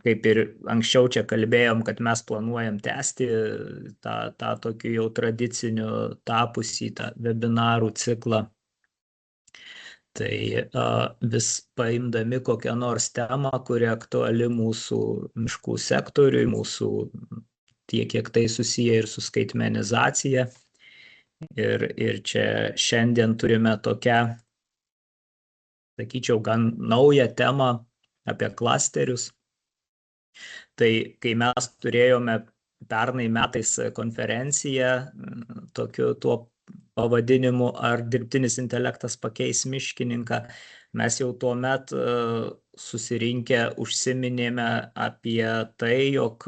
kaip ir anksčiau čia kalbėjom, kad mes planuojam tęsti tą tokį jau tradiciniu tapusį tą webinarų ciklą. Tai vis paimdami kokią nors temą, kuri aktuali mūsų miškų sektoriui, mūsų tiek, kiek tai susiję ir su skaitmenizacija. Ir čia šiandien turime tokią, sakyčiau, gan naują temą apie klasterius. Tai kai mes turėjome pernai metais konferenciją tokiu tuo pavadinimu, ar dirbtinis intelektas pakeis miškininką, mes jau tuo met susirinkę užsiminėme apie tai, jog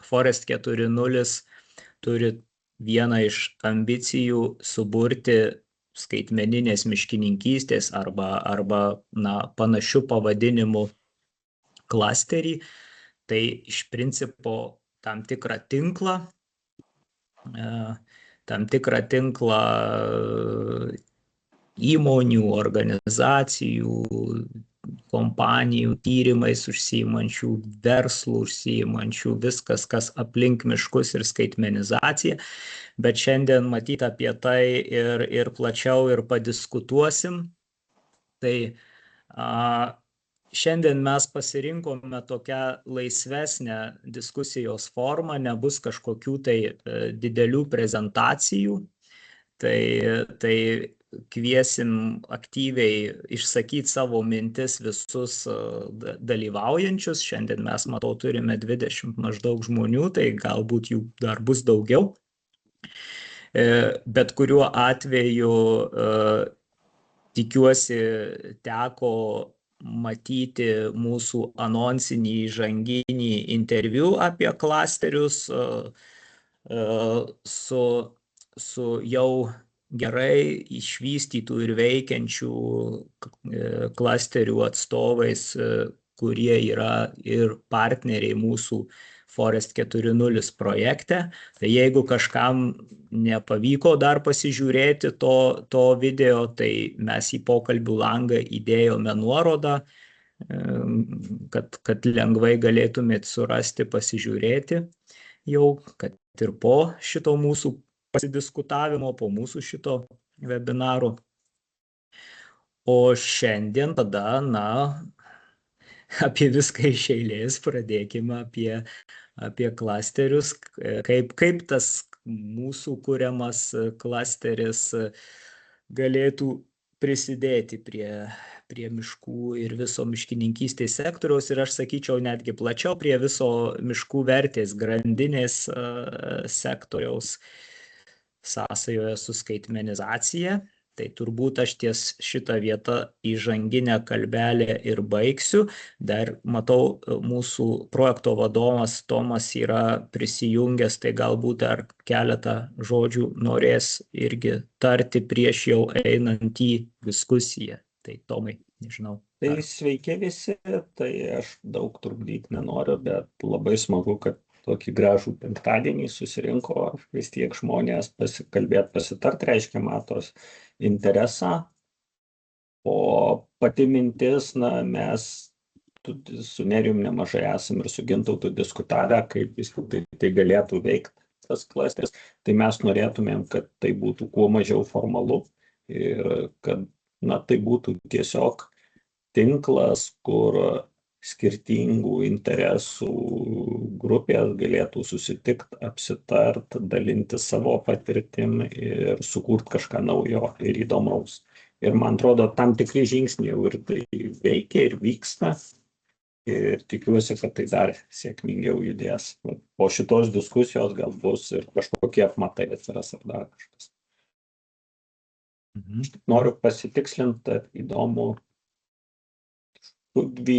Forest 4.0 turi vieną iš ambicijų suburti skaitmeninės miškininkystės arba panašių pavadinimų klasterį. Tai iš principo tam tikrą tinklą įmonių, organizacijų, kompanijų, tyrimais užsiimančių, verslų užsiimančių, viskas, kas aplink miškus ir skaitmenizacija. Bet šiandien matyti apie tai ir plačiau ir padiskutuosim. Tai šiandien mes pasirinkome tokią laisvesnę diskusijos formą, nebus kažkokių tai didelių prezentacijų. Tai kviesim aktyviai išsakyti savo mintis visus dalyvaujančius. Šiandien mes, matau, turime 20 maždaug žmonių, tai galbūt jų dar bus daugiau. Bet kuriuo atveju tikiuosi teko matyti mūsų anonsinį įžanginį interviu apie klasterius su jau gerai išvystytų ir veikiančių klasterių atstovais, kurie yra ir partneriai mūsų Forest 4.0 projekte. Tai jeigu kažkam nepavyko dar pasižiūrėti to video, tai mes į pokalbių langą įdėjome nuorodą, kad lengvai galėtumėt surasti, pasižiūrėti jau, kad ir po šito mūsų pasidiskutavimo, po mūsų šito webinaro. O šiandien tada, apie viską iš eilės pradėkime apie klasterius, kaip tas mūsų kuriamas klasteris galėtų prisidėti prie miškų ir viso miškininkystės sektoriaus, ir aš sakyčiau netgi plačiau prie viso miškų vertės grandinės sektoriaus sąsajoje su skaitmenizacija. Tai turbūt aš ties šitą vietą įžanginę kalbelę ir baigsiu. Dar matau, mūsų projekto vadovas Tomas yra prisijungęs, tai galbūt dar keletą žodžių norės irgi tarti prieš jau einant į diskusiją. Tai Tomai, nežinau. Tai sveiki visi, tai aš daug trukdyti nenoriu, bet labai smagu, kad tokį gražų penktadienį susirinko vis tiek žmonės pasikalbėti, pasitart, reiškia matos interesą. O pati mintis, mes su Nerijum nemažai esam ir su Gintautu diskutavę, kaip vis tai galėtų veikti tas klasteris. Tai mes norėtumėm, kad tai būtų kuo mažiau formalu ir kad tai būtų tiesiog tinklas, kur skirtingų interesų grupės galėtų susitikti, apsitart, dalinti savo patirtim ir sukurti kažką naujo ir įdomaus. Ir man atrodo, tam tikri žingsniai jau ir tai veikia ir vyksta. Ir tikiuosi, kad tai dar sėkmingiau judės. Po šitos diskusijos gal bus ir kažkokie apmatai atsiras ar dar kažkas. Noriu pasitikslinti, įdomu. Could we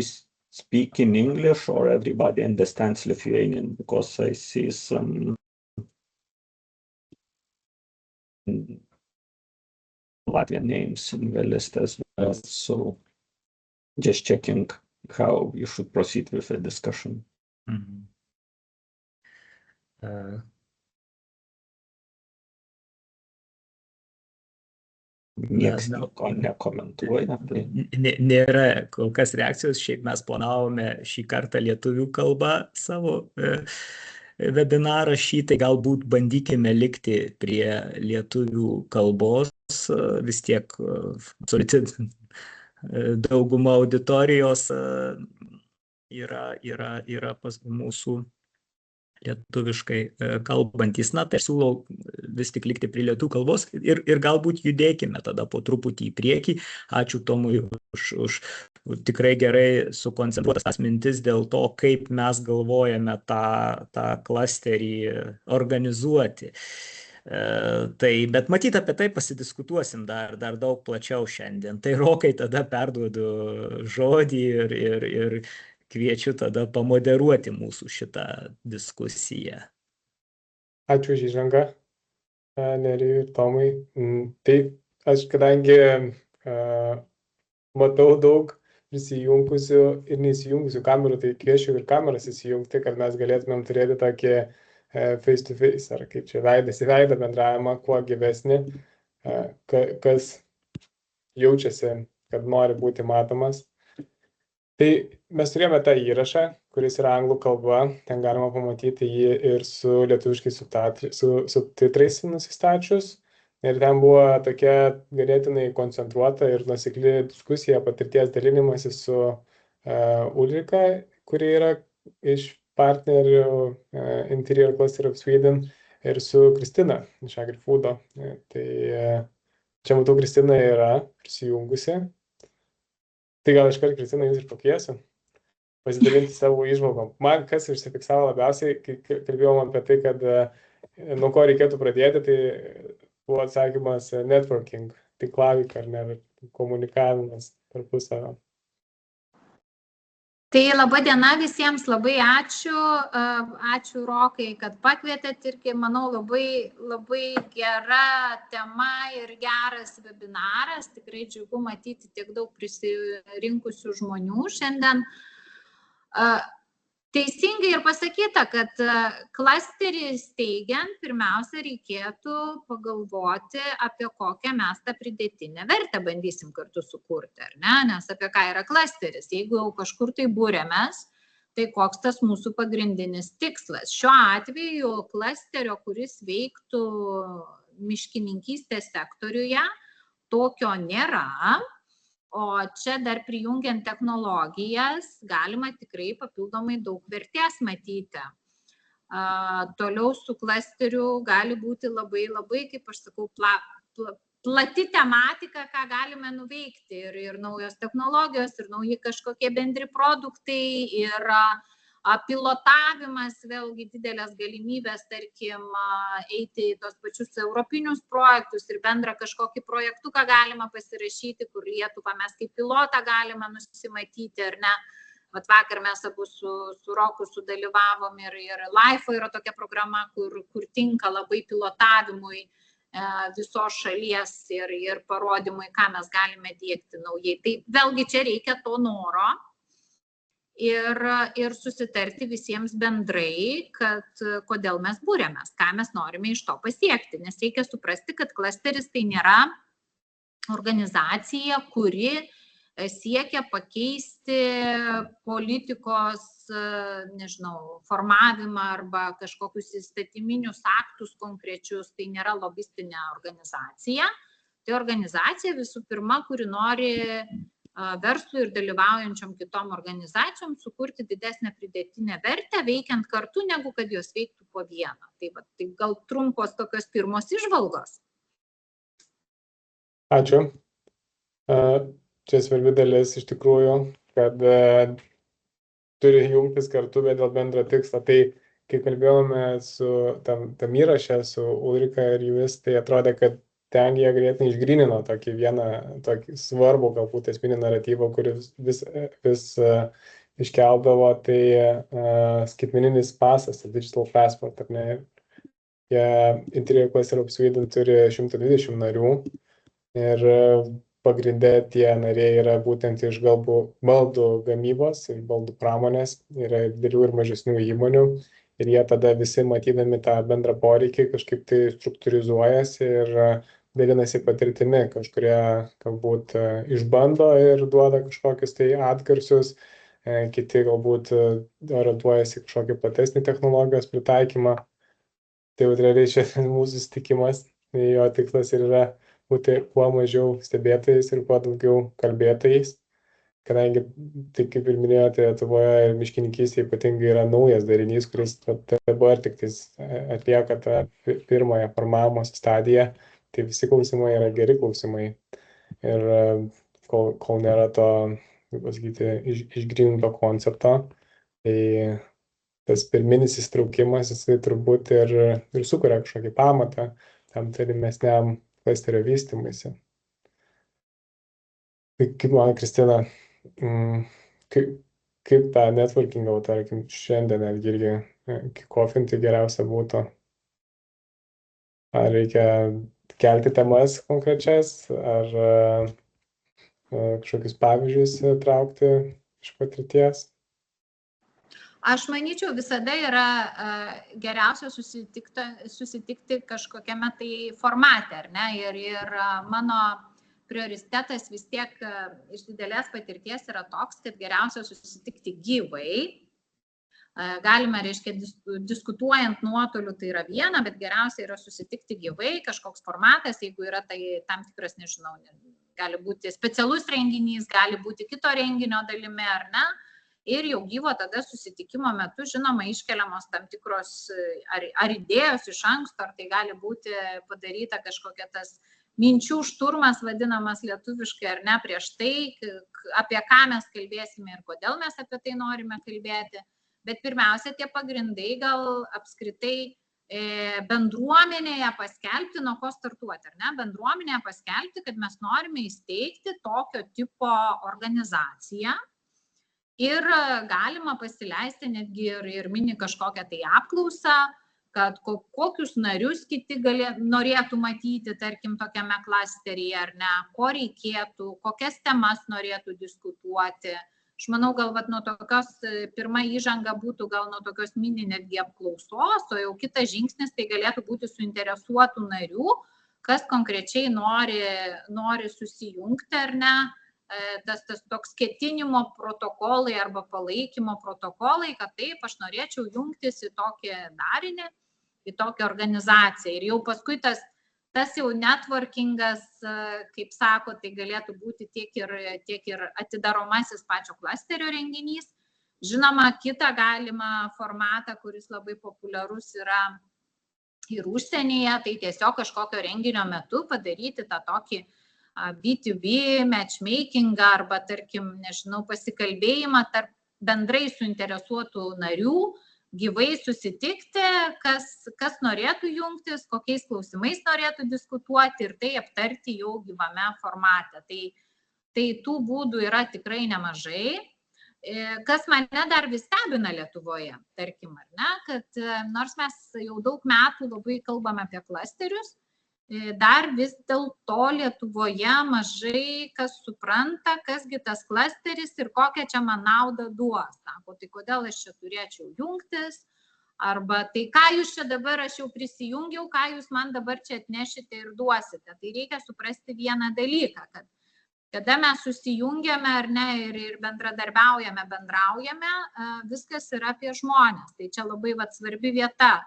speak in English or everybody understands Lithuanian? Because I see some Latvian names in the list as well. So just checking how you should proceed with the discussion. Nieks nieko nekomentuoja. Tai Nėra kol kas reakcijos, šiaip mes planavome šį kartą lietuvių kalbą savo webinarą tai galbūt bandykime likti prie lietuvių kalbos, vis tiek absoliuti dauguma auditorijos yra pas mūsų lietuviškai kalbantys. Tai aš siūlau vis tik likti prie lietuvių kalbos ir galbūt judėkime tada po truputį į priekį. Ačiū Tomui už tikrai gerai sukoncentruotas tas mintis dėl to, kaip mes galvojame tą klasterį organizuoti. Bet matyt, apie tai pasidiskutuosim dar daug plačiau šiandien. Tai Rokai tada perduodu žodį ir kviečiu tada pamoderuoti mūsų šitą diskusiją. Ačiū už įžangą, Nerijui ir Tomui. Tai aš kadangi matau daug prisijungusių ir neįsijungusių kamerų, tai kviečiu ir kameras įsijungti, kad mes galėtumėm turėti tokį face to face, ar kaip čia veidas į veidą bendravimą, kuo gyvesnį, kas jaučiasi, kad nori būti matomas. Tai mes turėjome tą įrašą, kuris yra anglų kalba, ten galima pamatyti jį ir su lietuviškais subtitrais nusistačius. Ir ten buvo tokia ganėtinai koncentruota ir nuosekli diskusija, patirties dalinimasi su Ulrika, kuri yra iš partnerių Interior Cluster of Sweden, ir su Kristina iš AgriFoodo. Tai čia matau, Kristina yra prisijungusi. Tai gal iškart, Kristina, jūs ir pakviesiu pasidalinti savo įžvalgom. Man kas užsifiksavo labiausiai, kai kalbėjom apie tai, kad nuo ko reikėtų pradėti, tai buvo atsakymas networking, tinklaveika ar ne, komunikavimas tarpusavio. Tai laba diena visiems, labai ačiū. Ačiū Rokai, kad pakvietėt irgi, manau, labai gera tema ir geras webinaras. Tikrai džiugu matyti tiek daug prisirinkusių žmonių šiandien. Teisingai ir pasakyta, kad klasterį steigiant pirmiausia reikėtų pagalvoti, apie kokią mes tą pridėtinę vertę bandysim kartu sukurti, ar ne? Nes apie ką yra klasteris? Jeigu jau kažkur tai būrėmės, tai koks tas mūsų pagrindinis tikslas? Šiuo atveju klasterio, kuris veiktų miškininkystės sektoriuje, tokio nėra. O čia dar prijungiant technologijas galima tikrai papildomai daug vertės matyti. Toliau su klasteriu gali būti labai, kaip aš sakau, plati tematika, ką galime nuveikti. Ir naujos technologijos, ir nauji kažkokie bendri produktai, ir pilotavimas, vėlgi didelės galimybės, tarkim, eiti į tos pačius europinius projektus ir bendrą kažkokį projektuką galima pasirašyti, kur Lietuvą mes kaip pilotą galime nusimatyti, ar ne. Vat vakar mes abu su Roku sudalyvavom ir LIFE yra tokia programa, kur tinka labai pilotavimui visos šalies ir parodymui, ką mes galime diegti naujai. Tai vėlgi čia reikia to noro. Ir susitarti visiems bendrai, kad kodėl mes būrėmės, ką mes norime iš to pasiekti. Nes reikia suprasti, kad klasteris tai nėra organizacija, kuri siekia pakeisti politikos, nežinau, formavimą arba kažkokius įstatyminius aktus konkrečius. Tai nėra lobistinė organizacija. Tai organizacija visų pirma, kuri nori verslui ir dalyvaujančiom kitom organizacijom sukurti didesnę pridėtinę vertę, veikiant kartu, negu kad jos veiktų po vieną. Tai gal trumpos tokios pirmos įžvalgos. Ačiū. Čia svarbi dalis iš tikrųjų, kad turi jungtis kartu, bet dėl bendro tikslo. Tai kai kalbėjome su tam įraše, su Ulrika ir Jumis, tai atrodė, kad ten jie greitai išgrynino tokį svarbų, galbūt esminį naratyvą, kuris vis iškeldavo, tai skaitmeninis pasas, digital passport, ar ne? Interior Cluster of Sweden turi 120 narių ir pagrinde tie nariai yra būtent iš baldų gamybos ir baldų pramonės, yra didelių ir mažesnių įmonių. Ir jie tada visi matydami tą bendrą poreikį kažkaip tai struktūrizuojasi ir dalinasi patirtimi, kažkurie galbūt išbando ir duoda kažkokius tai atgarsius, kiti galbūt orientuojasi kažkokį platesnį technologijos pritaikymą. Tai jau realiai šiandien mūsų susitikimas, jo tikslas ir yra būti kuo mažiau stebėtojais ir kuo daugiau kalbėtojais, kadangi, tai kaip ir minėjote, Lietuvoje ir miškininkystė ypatingai yra naujas darinys, kuris dabar tik atlieka tą pirmąją formavimosi stadiją, tai visi klausimai yra geri klausimai. Ir kol nėra to, kaip pasakyti, išgryninto koncepto, tai tas pirminis įsitraukimas, jisai turbūt ir sukuria kažkokį pamatą tam tolimesniam klasterio vystymuisi. Tai kaip man, Kristina, kaip tą networkingą, tarkim, šiandien netgi irgi kikofinti geriausia būtų? Ar reikia kelti temas konkrečias, ar kažkokius pavyzdžius traukti iš patirties? Aš manyčiau, visada yra geriausia susitikti kažkokiame tai formate, ar ne? Ir mano prioritetas vis tiek iš didelės patirties yra toks, kad geriausia susitikti gyvai. Galima, reiškia, diskutuojant nuotoliu, tai yra viena, bet geriausia yra susitikti gyvai, kažkoks formatas, jeigu yra tai tam tikras, nežinau, gali būti specialus renginys, gali būti kito renginio dalimi, ar ne? Ir jau gyvo tada susitikimo metu, žinoma, iškeliamos tam tikros ar idėjos iš anksto, ar tai gali būti padaryta kažkokia tas minčių šturmas, vadinamas lietuviškai, ar ne, prieš tai, apie ką mes kalbėsime ir kodėl mes apie tai norime kalbėti. Bet pirmiausia, tie pagrindai gal apskritai bendruomenėje paskelbti, nuo ko startuoti, ar ne? Bendruomenėje paskelbti, kad mes norime įsteigti tokio tipo organizaciją. Ir galima pasileisti netgi ir mini kažkokią tai apklausą, kad kokius narius kiti norėtų matyti, tarkim, tokiame klasteryje, ar ne, ko reikėtų, kokias temas norėtų diskutuoti. Aš manau, gal nuo tokios, pirma įžanga būtų gal nuo tokios mini netgi apklausos, o jau kitas žingsnis tai galėtų būti suinteresuotų narių, kas konkrečiai nori susijungti, ar ne. Tas toks ketinimo protokolai arba palaikymo protokolai, kad taip, aš norėčiau jungtis į tokį darinį, į tokią organizaciją. Ir jau paskui tas jau networkingas, kaip sako, tai galėtų būti tiek ir atidaromasis pačio klasterio renginys. Žinoma, kitą galimą formatą, kuris labai populiarus yra ir užsienyje, tai tiesiog kažkokio renginio metu padaryti tą tokį B2B matchmakingą arba, tarkim, nežinau, pasikalbėjimą tarp bendrai suinteresuotų narių, gyvai susitikti, kas norėtų jungtis, kokiais klausimais norėtų diskutuoti ir tai aptarti jau gyvame formate. Tai tų būdų yra tikrai nemažai. Kas mane dar vis stebina Lietuvoje, tarkim, ar ne, kad nors mes jau daug metų labai kalbame apie klasterius, dar vis dėlto Lietuvoje mažai kas supranta, kasgi tas klasteris ir kokią čia man naudą duos. Sako, tai kodėl aš čia turėčiau jungtis, arba tai ką jūs čia dabar, aš jau prisijungiau, ką jūs man dabar čia atnešite ir duosite. Tai reikia suprasti vieną dalyką, kad kada mes susijungiame ar ne ir bendradarbiaujame, viskas yra apie žmones. Tai čia labai svarbi vieta,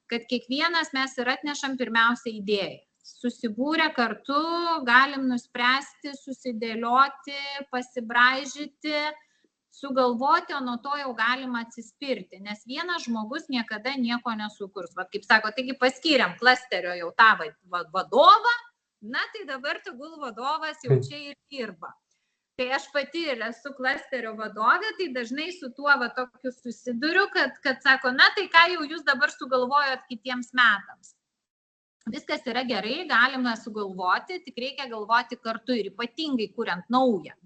kad kiekvienas mes ir atnešam pirmiausia idėją. Susibūrę kartu galim nuspręsti, susidėlioti, pasibraižyti, sugalvoti, o nuo to jau galima atsispirti, nes vienas žmogus niekada nieko nesukurs. Vat kaip sako, taigi paskyrėm klasterio jau tą vadovą, na tai dabar tegul vadovas jau čia ir dirba. Tai aš pati ir esu klasterio vadovė, tai dažnai su tuo tokiu susiduriu, kad sako, na tai ką jau jūs dabar sugalvojot kitiems metams. Viskas yra gerai, galime sugalvoti, tik reikia galvoti kartu ir ypatingai kuriant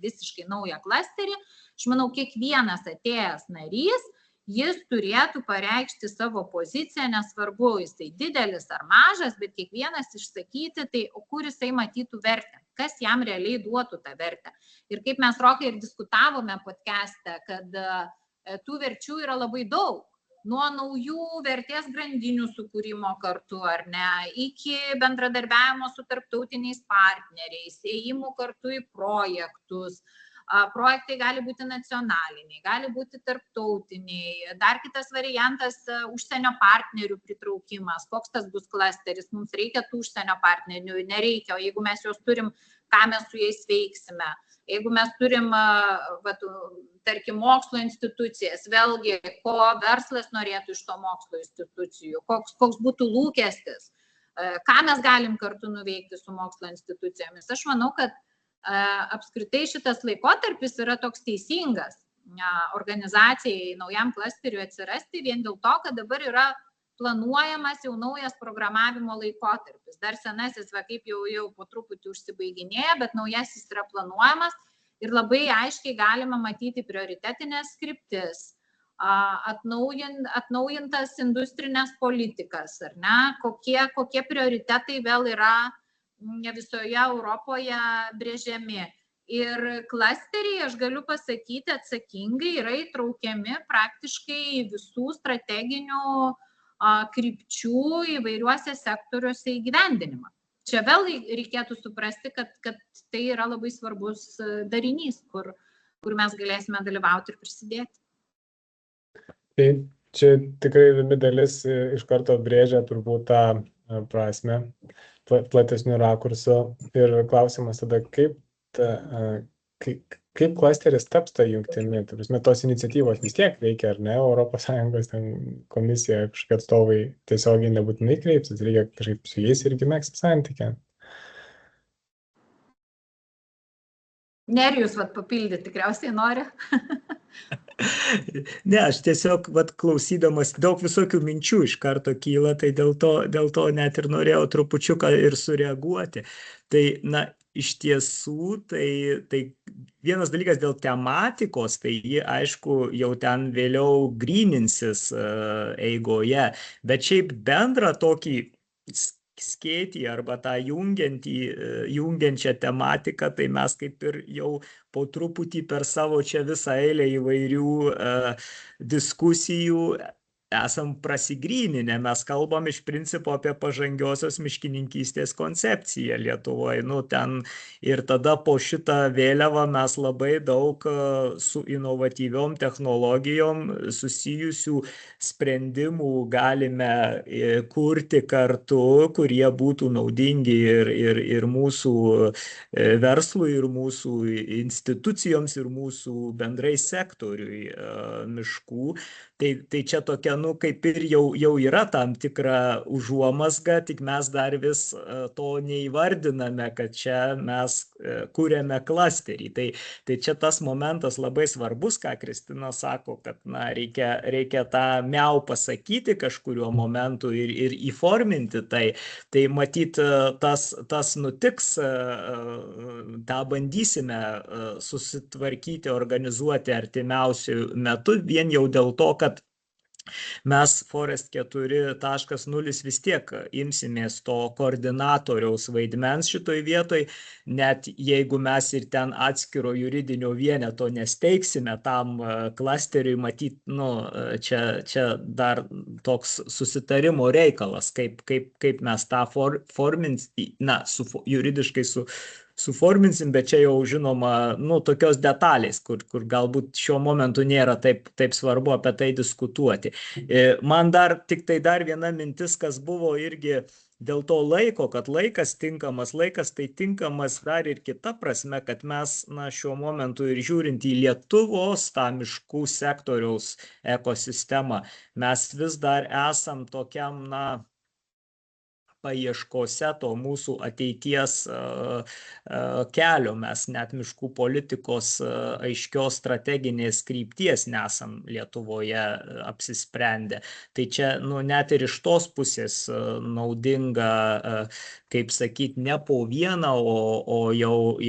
visiškai naują klasterį. Aš manau, kiekvienas atėjęs narys, jis turėtų pareikšti savo poziciją, nesvarbu, jisai didelis ar mažas, bet kiekvienas išsakyti, tai kur jisai matytų vertę, kas jam realiai duotų tą vertę. Ir kaip mes, Rokai, ir diskutavome podcast'e, kad tų verčių yra labai daug. nuo naujų vertės grandinių sukūrimo kartu, ar ne, iki bendradarbiavimo su tarptautiniais partneriais, ėjimų kartu į projektus. Projektai gali būti nacionaliniai, gali būti tarptautiniai. Dar kitas variantas - užsienio partnerių pritraukimas. Koks tas bus klasteris? Mums reikia tų užsienio partnerių, nereikia. O jeigu mes juos turim, ką mes su jais veiksime? Jeigu mes turim, tarkim, mokslo institucijas, vėlgi, ko verslas norėtų iš to mokslo institucijų, koks būtų lūkestis, ką mes galim kartu nuveikti su mokslo institucijomis. Aš manau, kad apskritai šitas laikotarpis yra toks teisingas organizacijai, naujam klasteriui atsirasti, vien dėl to, kad dabar yra planuojamas jau naujas programavimo laikotarpis. Dar senasis, kaip jau po truputį užsibaiginėja, bet naujasis yra planuojamas ir labai aiškiai galima matyti prioritetinės kryptis, atnaujintas industrinės politikas, ar ne, kokie prioritetai vėl yra visoje Europoje brėžiami. Ir klasteriai, aš galiu pasakyti, atsakingai yra įtraukiami praktiškai visų strateginių krypčių įvairiuose sektoriuose įgyvendinimą. Čia vėl reikėtų suprasti, kad tai yra labai svarbus darinys, kur mes galėsime dalyvauti ir prisidėti. Tai čia tikrai įdomi dalis iš karto brėžia turbūt tą prasme platesnių rakursų. Ir klausimas tada, kaip klasteris taps tą jungtimi? Tos iniciatyvos vis tiek veikia, ar ne? ES komisija, kažkokie atstovai tiesiogiai nebūtinai kreipsis, reikia kažkaip su jais irgi megzti santykį. Nerijus papildyti tikriausiai nori. Ne, aš tiesiog klausydamas daug visokių minčių iš karto kyla, tai dėl to net ir norėjau trupučiuką ir sureaguoti. Tai, iš tiesų, tai vienas dalykas dėl tematikos, tai ji, aišku, jau ten vėliau gryninsis eigoje, bet šiaip bendrą tokį skėtį arba tą jungiančią tematiką, tai mes kaip ir jau po truputį per savo čia visą eilę įvairių diskusijų esam prasigryninę. Mes kalbam iš principo apie pažangiosios miškininkystės koncepciją Lietuvoje. Ten ir tada po šitą vėliavą mes labai daug su inovatyviom technologijom susijusių sprendimų galime kurti kartu, kurie būtų naudingi ir mūsų verslui, ir mūsų institucijoms, ir mūsų bendrai sektoriui miškų. Tai čia tokia, kaip ir jau yra tam tikra užuomazga, tik mes dar vis to neįvardiname, kad čia mes kuriame klasterį. Tai čia tas momentas labai svarbus, ką Kristina sako, kad reikia tą miau pasakyti kažkuriuo momentu ir įforminti tai. Tai matyt, tas nutiks, tą bandysime susitvarkyti, organizuoti artimiausių metų, vien jau dėl to, kad mes Forest 4.0 vis tiek imsimės to koordinatoriaus vaidmens šitoj vietoj, net jeigu mes ir ten atskiro juridinio vieneto nesteigsime tam klasteriui, matyt, čia dar toks susitarimo reikalas, kaip mes tą juridiškai suforminsim, bet čia jau žinoma, tokios detalės, kur galbūt šiuo momentu nėra taip svarbu apie tai diskutuoti. Man dar viena mintis, kas buvo irgi dėl to laiko, kad laikas tai tinkamas dar ir kita prasme, kad mes šiuo momentu ir žiūrint į Lietuvos tą miškų sektoriaus ekosistemą, mes vis dar esam tokiam, paieškose to mūsų ateities kelio. Mes net miškų politikos aiškios strateginės krypties nesam Lietuvoje apsisprendę. Tai čia net ir iš tos pusės naudinga, kaip sakyti, ne po vieną, o jau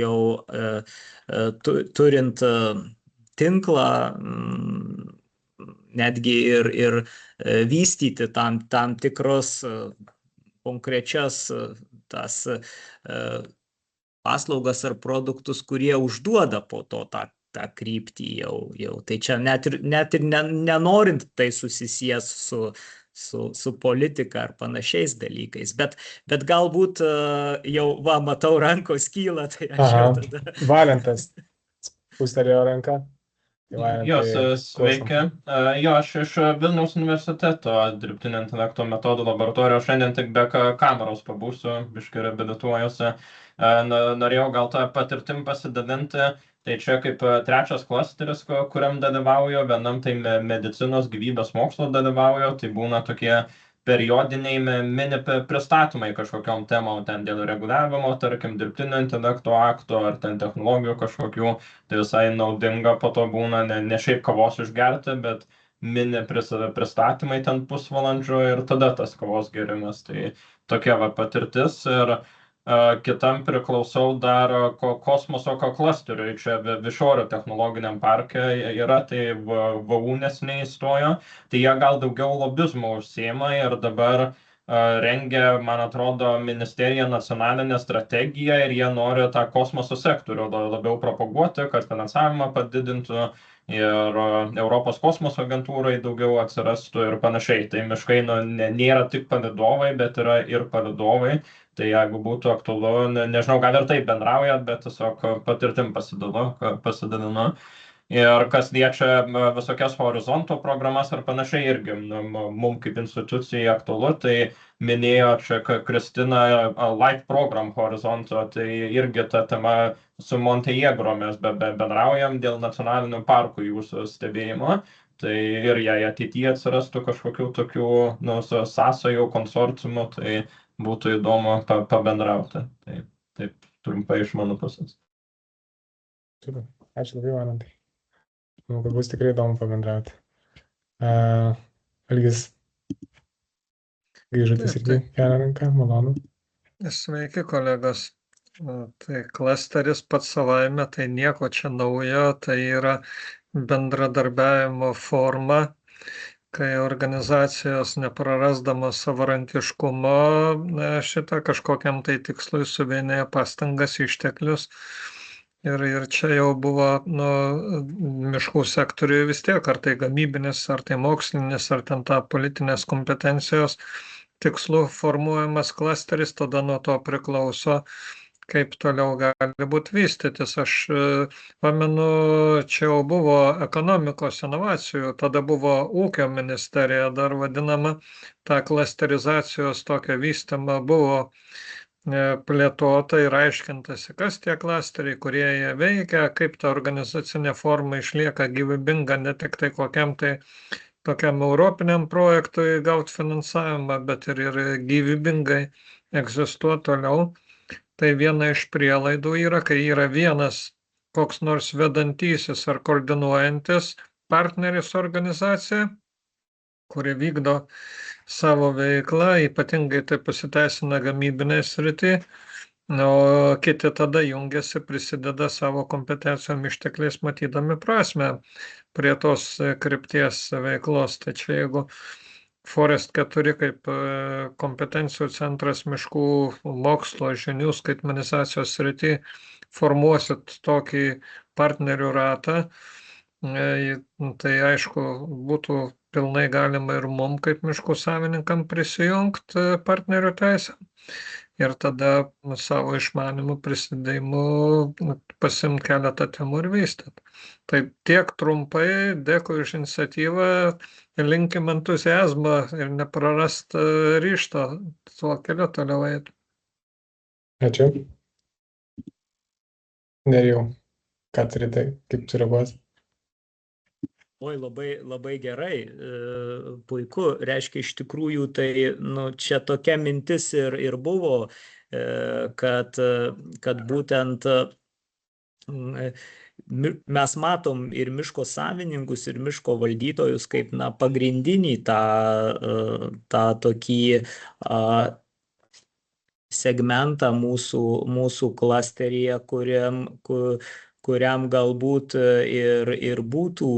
turint tinklą, netgi ir vystyti tam tikros konkrečias tas paslaugas ar produktus, kurie užduoda po to tą tą kryptį jau. Tai čia net ir nenorint tai susisies su politika ar panašiais dalykais, bet galbūt jau, matau, rankos kyla, tai aš jau tada. Valentas pustelėjo ranką. Sveiki. Jo, aš iš Vilniaus universiteto dirbtinio intelekto metodų laboratorijos šiandien tik be kameros pabūsiu, biškai reabilituojuosi. Norėjau gal tą patirtim pasidalinti. Tai čia kaip trečias klasteris, kuriam dalyvauju, vienam tai medicinos gyvybės mokslo dalyvauju, tai būna tokie periodiniai mini pristatymai kažkokiom temom, ten dėl reguliavimo, tarkim, dirbtinio intelekto akto ar ten technologijų kažkokių, tai visai naudinga po to būna ne šiaip kavos išgerti, bet mini pristatymai ten pusvalandžio ir tada tas kavos gerimas. Tai tokia patirtis ir kitam priklausau dar kosmoso klasteriui, čia Višorio technologiniam parke yra, tai VU neseniai įstojo, tai jie gal daugiau lobizmo užsiima ir dabar rengia, man atrodo, ministerija nacionalinę strategiją ir jie nori tą kosmoso sektorių labiau propaguoti, kad finansavimą padidintų ir Europos kosmoso agentūrai daugiau atsirastų ir panašiai. Tai miškai nėra tik palydovai, bet yra ir palydovai. Tai jeigu būtų aktualu, nežinau, gal ir taip bendraujat, bet tiesiog patirtim pasidalinu. Ir kas liečia visokias horizonto programas ar panašiai, irgi mums kaip institucijai aktualu, tai minėjo čia Kristina Light Program horizonto, tai irgi ta tema su Montejegro mes bendraujam dėl nacionalinių parkų jūsų stebėjimo. Tai ir jei ateityje atsirastų kažkokių tokių sąsajų, konsorciumų, tai būtų įdomu pabendrauti. Taip trumpai iš mano pusės. Ačiū labai, Valentai. Manau, kad bus tikrai įdomu pabendrauti. Algis, grįžotis irgi kelia ranką, malonu. Sveiki, kolegos. Tai klasteris pats savaime, tai nieko čia naujo, tai yra bendradarbiavimo forma, kai organizacijos neprarasdamos savarankiškumo šitą kažkokiam tai tikslui suvienija pastangas, išteklius. Ir čia jau buvo miškų sektoriui vis tiek, ar tai gamybinis, ar tai mokslinis, ar ten ta politinės kompetencijos tikslų formuojamas klasteris, tada nuo to priklauso, kaip toliau gali būti vystytis. Aš pamenu, čia jau buvo ekonomikos inovacijų, tada buvo ūkio ministerija dar vadinama, ta klasterizacijos tokia vystymą buvo plėtota ir aiškintasi, kas tie klasteriai, kurie jie veikia, kaip ta organizacinė forma išlieka gyvybinga, ne tik tai kokiam tai tokiam europiniam projektui gauti finansavimą, bet ir gyvybingai egzistuoti toliau. Tai viena iš prielaidų yra, kai yra vienas koks nors vedantysis ar koordinuojantis partneris organizacija, kuri vykdo savo veiklą, ypatingai tai pasiteisina gamybinėje srityje, o kiti tada jungiasi, prisideda savo kompetencijom ištekliais, matydami prasme prie tos krypties veiklos. Tai čia jeigu Forest 4 kaip kompetencijų centras miškų mokslo žinių skaitmenizacijos srityje formuosit tokį partnerių ratą, tai aišku, būtų pilnai galima ir mum kaip miškų savininkam prisijungti partnerių teisę ir tada savo išmanimu prisidėjimu pasiimt keletą temų ir vystyti. Tai tiek trumpai, dėkui už iniciatyvą, linkim entuziazmą ir neprarast ryžto tuo keliu toliau eiti. Ačiū. Nerijau, ką turite, kaip sureaguos? Oi, labai gerai, puiku, reiškia iš tikrųjų, tai čia tokia mintis ir buvo, kad būtent mes matom ir miško savininkus, ir miško valdytojus kaip pagrindinį tą tokį segmentą mūsų klasteryje, kuriam galbūt ir būtų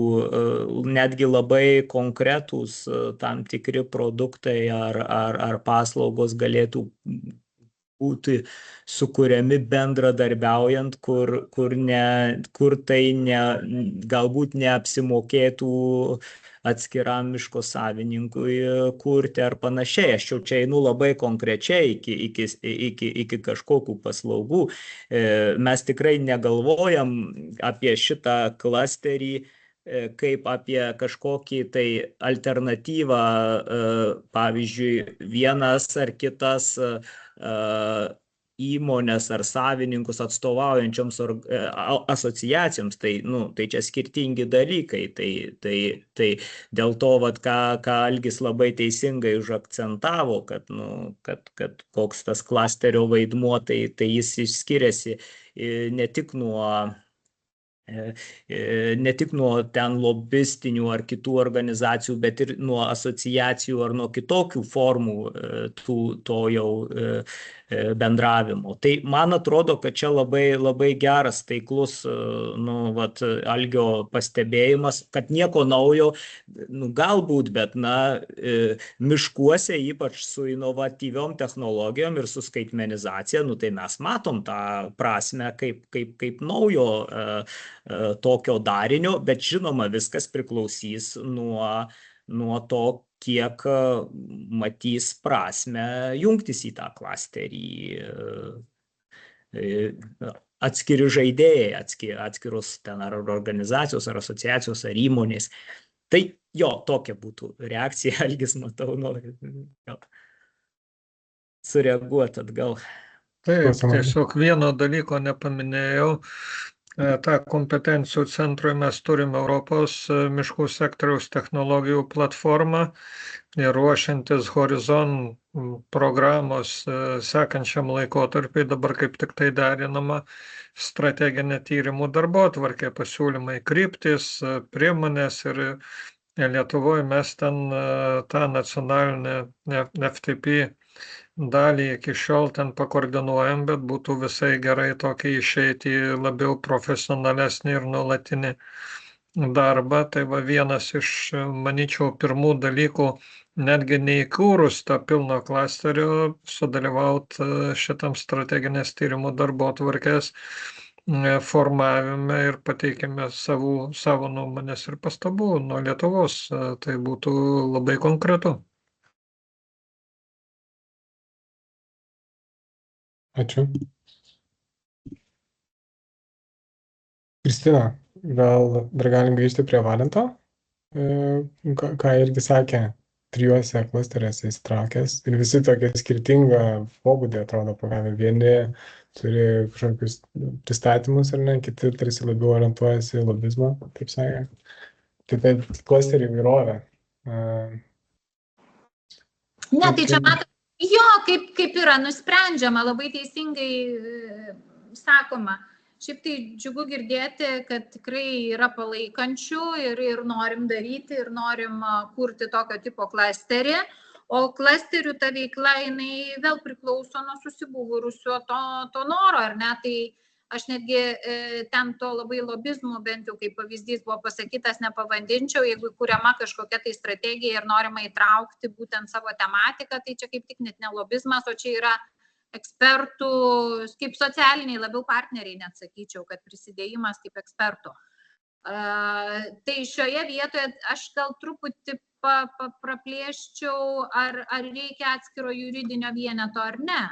netgi labai konkretūs tam tikri produktai ar paslaugos galėtų būti sukuriami bendradarbiaujant, kur tai galbūt neapsimokėtų atskiram miško savininkui kurti ar panašiai. Aš jau čia einu labai konkrečiai iki kažkokių paslaugų. Mes tikrai negalvojam apie šitą klasterį kaip apie kažkokį tai alternatyvą, pavyzdžiui, vienas ar kitas įmonės ar savininkus atstovaujančioms asociacijoms, tai čia skirtingi dalykai. Tai dėl to, ką Algis labai teisingai užakcentavo, kad koks tas klasterio vaidmuo, tai jis skiriasi ne tik nuo ten lobistinių ar kitų organizacijų, bet ir nuo asociacijų ar nuo kitokių formų to jau bendravimo. Tai man atrodo, kad čia labai, labai geras, taiklus Algio pastebėjimas, kad nieko naujo, galbūt, bet miškuose, ypač su inovatyviom technologijom ir su skaitmenizacija, tai mes matom tą prasme kaip naujo tokio darinio, bet žinoma, viskas priklausys nuo to, kiek matys prasme jungtis į tą klasterį atskiri žaidėjai, atskirus ten ar organizacijos, ar asociacijos, ar įmonės. Tai jo, tokia būtų reakcija. Algis, matau, nori sureaguoti atgal. Taip, tiesiog vieno dalyko nepaminėjau. tą kompetencijų centrui mes turim Europos miškų sektoriaus technologijų platformą ir ruošiantis Horizon programos sekančiam laikotarpiui, dabar kaip tik tai derinama strateginė tyrimų darbotvarkė, pasiūlymai, kryptis, priemonės ir Lietuvoje mes ten tą nacionalinę FTP dalį iki šiol ten pakoordinuojam, bet būtų visai gerai tokį išeiti labiau profesionalesnį ir nuolatinį darbą. Tai va vienas iš, manyčiau, pirmų dalykų, netgi neįkūrus tą pilno klasterio, sudalyvauti šitam strateginės tyrimų darbotvarkės formavime ir pateikime savo nuomonės ir pastabų nuo Lietuvos. Tai būtų labai konkretu. Ačiū. Kristina, gal dar galim grįžti prie Valento, ką irgi sakė, 3 klasteriuose įsitraukęs ir visi tokie skirtingą pobūdį atrodo pagavę. Vieni turi kažkokius pristatymus ar ne, kiti tarsi labiau orientuojasi į lobizmą, taip sakė. Tai klasterių įvairovė. Ne, tai čia matom, jo, kaip yra nusprendžiama, labai teisingai sakoma. Šiaip tai džiugu girdėti, kad tikrai yra palaikančių ir norim daryti, ir norim kurti tokio tipo klasterį. O klasterių ta veikla, jinai vėl priklauso nuo susibūrusio to noro, ar ne? Tai aš netgi ten to labai lobizmų, bent jau kaip pavyzdys buvo pasakytas, nepavadinčiau, jeigu kuriama kažkokia tai strategija ir norima įtraukti būtent savo tematiką, tai čia kaip tik net ne lobizmas, o čia yra ekspertų, kaip socialiniai labiau partneriai, net sakyčiau, kad prisidėjimas kaip ekspertų. Tai šioje vietoje aš gal truputį praplėščiau, ar reikia atskiro juridinio vieneto ar ne.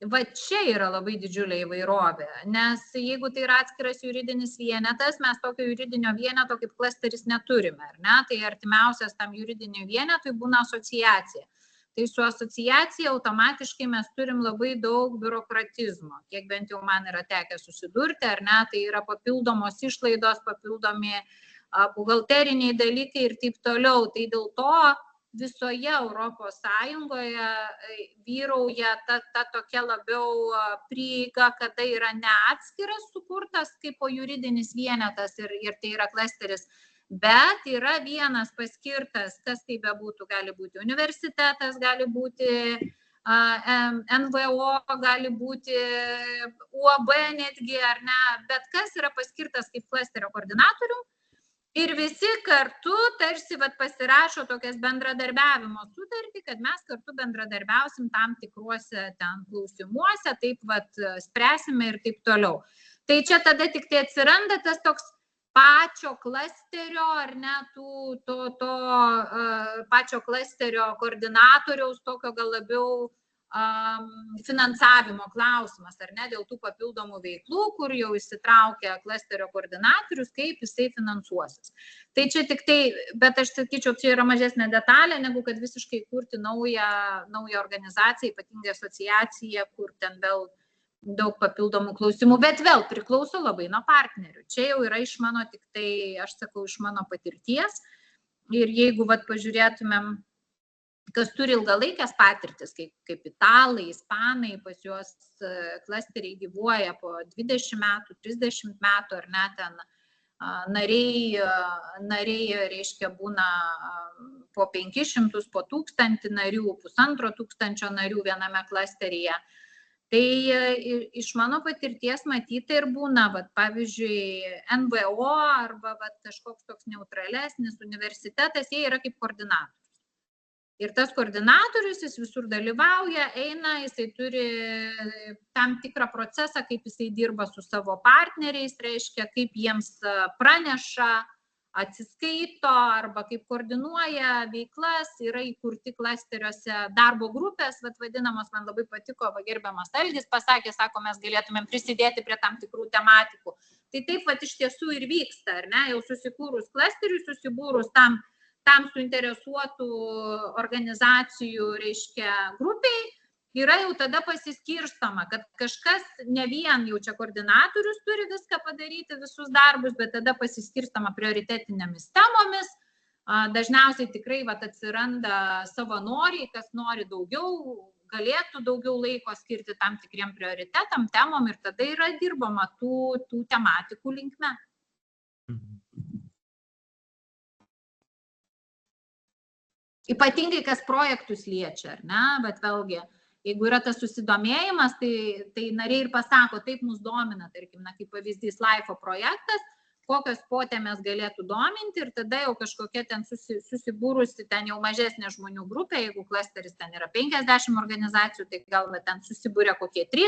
Va čia yra labai didžiulė įvairovė, nes jeigu tai yra atskiras juridinis vienetas, mes tokio juridinio vieneto kaip klasteris neturime, ar ne? Tai artimiausias tam juridinio vienetui būna asociacija. Tai su asociacija automatiškai mes turim labai daug biurokratizmo, kiek bent jau man yra tekę susidurti, ar ne, tai yra papildomos išlaidos, papildomi buhalteriniai dalykai ir taip toliau. Tai dėl to visoje Europos Sąjungoje vyrauja ta tokia labiau prieiga, kada yra ne atskiras sukurtas kaip juridinis vienetas ir tai yra klasteris, bet yra vienas paskirtas, kas tai bebūtų, gali būti universitetas, gali būti NVO, gali būti UAB netgi, ar ne, bet kas yra paskirtas kaip klasterio koordinatorių Ir visi kartu tarsi pasirašo tokias bendradarbiavimo sutartį, kad mes kartu bendradarbiausim tam tikruose ten klausimuose, taip spręsime ir taip toliau. Tai čia tada tik tai atsiranda tas toks pačio klasterio, ar ne, pačio klasterio koordinatoriaus, tokio gal labiau finansavimo klausimas, ar ne, dėl tų papildomų veiklų, kur jau įsitraukia klasterio koordinatorius, kaip jisai finansuosis. Tai čia tik tai, bet aš sakyčiau, čia yra mažesnė detalė, negu kad visiškai kurti naują organizaciją, ypatingai asociaciją, kur ten vėl daug papildomų klausimų, bet vėl priklauso labai nuo partnerių. Čia jau yra iš mano, tik tai, aš sakau, iš mano patirties. Ir jeigu pažiūrėtumėm, kas turi ilgalaikės patirtis, kaip italai, ispanai, pas juos klasteriai gyvuoja po 20 metų, 30 metų, ar ne, ten nariai, reiškia, būna po 500, po 1000 narių, 1500 narių viename klasteryje. Tai iš mano patirties matyti ir būna, pavyzdžiui, NVO arba kažkoks toks neutralesnis universitetas, jie yra kaip koordinatorius. Ir tas koordinatorius, jis visur dalyvauja, eina, jisai turi tam tikrą procesą, kaip jisai dirba su savo partneriais, reiškia, kaip jiems praneša, atsiskaito arba kaip koordinuoja veiklas, yra įkurti klasteriuose darbo grupės, vadinamos, man labai patiko, gerbiamas Algis pasakė, sako, mes galėtumėm prisidėti prie tam tikrų tematikų. Tai taip iš tiesų ir vyksta, ar ne, jau susikūrus klasteriui, susibūrus tam suinteresuotų organizacijų, reiškia, grupiai, yra jau tada pasiskirstama, kad kažkas ne vien jau čia koordinatorius turi viską padaryti, visus darbus, bet tada pasiskirstama prioritetinėmis temomis. Dažniausiai tikrai atsiranda savanoriai, kas nori daugiau, galėtų daugiau laiko skirti tam tikriem prioritetam, temom ir tada yra dirbama tų tematikų linkme. Ypatingai, kas projektus liečia, ar ne, bet vėlgi, jeigu yra tas susidomėjimas, tai nariai ir pasako, taip mus domina, tarkim, kaip pavyzdys LIFO projektas, kokios potėmės galėtų dominti ir tada jau kažkokia ten susibūrusi, ten jau mažesnė žmonių grupė, jeigu klasteris ten yra 50 organizacijų, tai gal ten susibūrė kokie 3,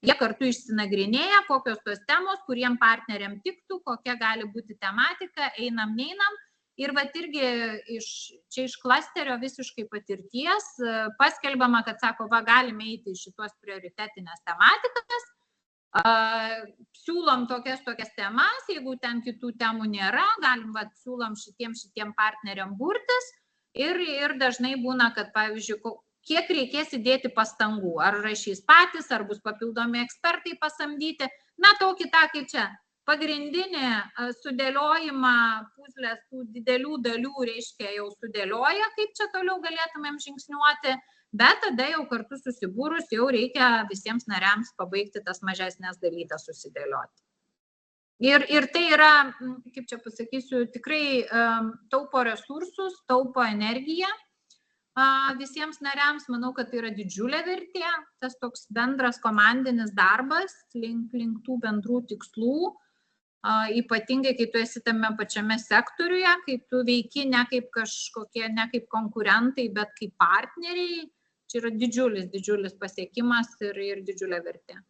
jie kartu išsinagrinėja, kokios tos temos, kuriem partneriam tiktų, kokia gali būti tematika, einam, neinam. Ir irgi čia iš klasterio visiškai patirties paskelbama, kad sako, galime eiti į šitos prioritetinės tematikas, siūlom tokias temas, jeigu ten kitų temų nėra, galim, siūlom šitiem partneriam burtis ir dažnai būna, kad, pavyzdžiui, kiek reikės įdėti pastangų, ar rašys patys, ar bus papildomi ekspertai pasamdyti, na, tokį kaip čia. Pagrindinį sudėliojimą puzlės tų didelių dalių, reiškia, jau sudėlioja, kaip čia toliau galėtumėm žingsniuoti, bet tada jau kartu susibūrus jau reikia visiems nariams pabaigti tas mažesnės dalytas susidėlioti. Ir tai yra, kaip čia pasakysiu, tikrai taupo resursus, taupo energiją visiems nariams, manau, kad tai yra didžiulė vertė, tas toks bendras komandinis darbas link tų bendrų tikslų. Ypatingai, kai tu esi tame pačiame sektoriuje, kai tu veiki ne kaip kažkokie, ne kaip konkurentai, bet kaip partneriai, čia yra didžiulis pasiekimas ir didžiulė vertė.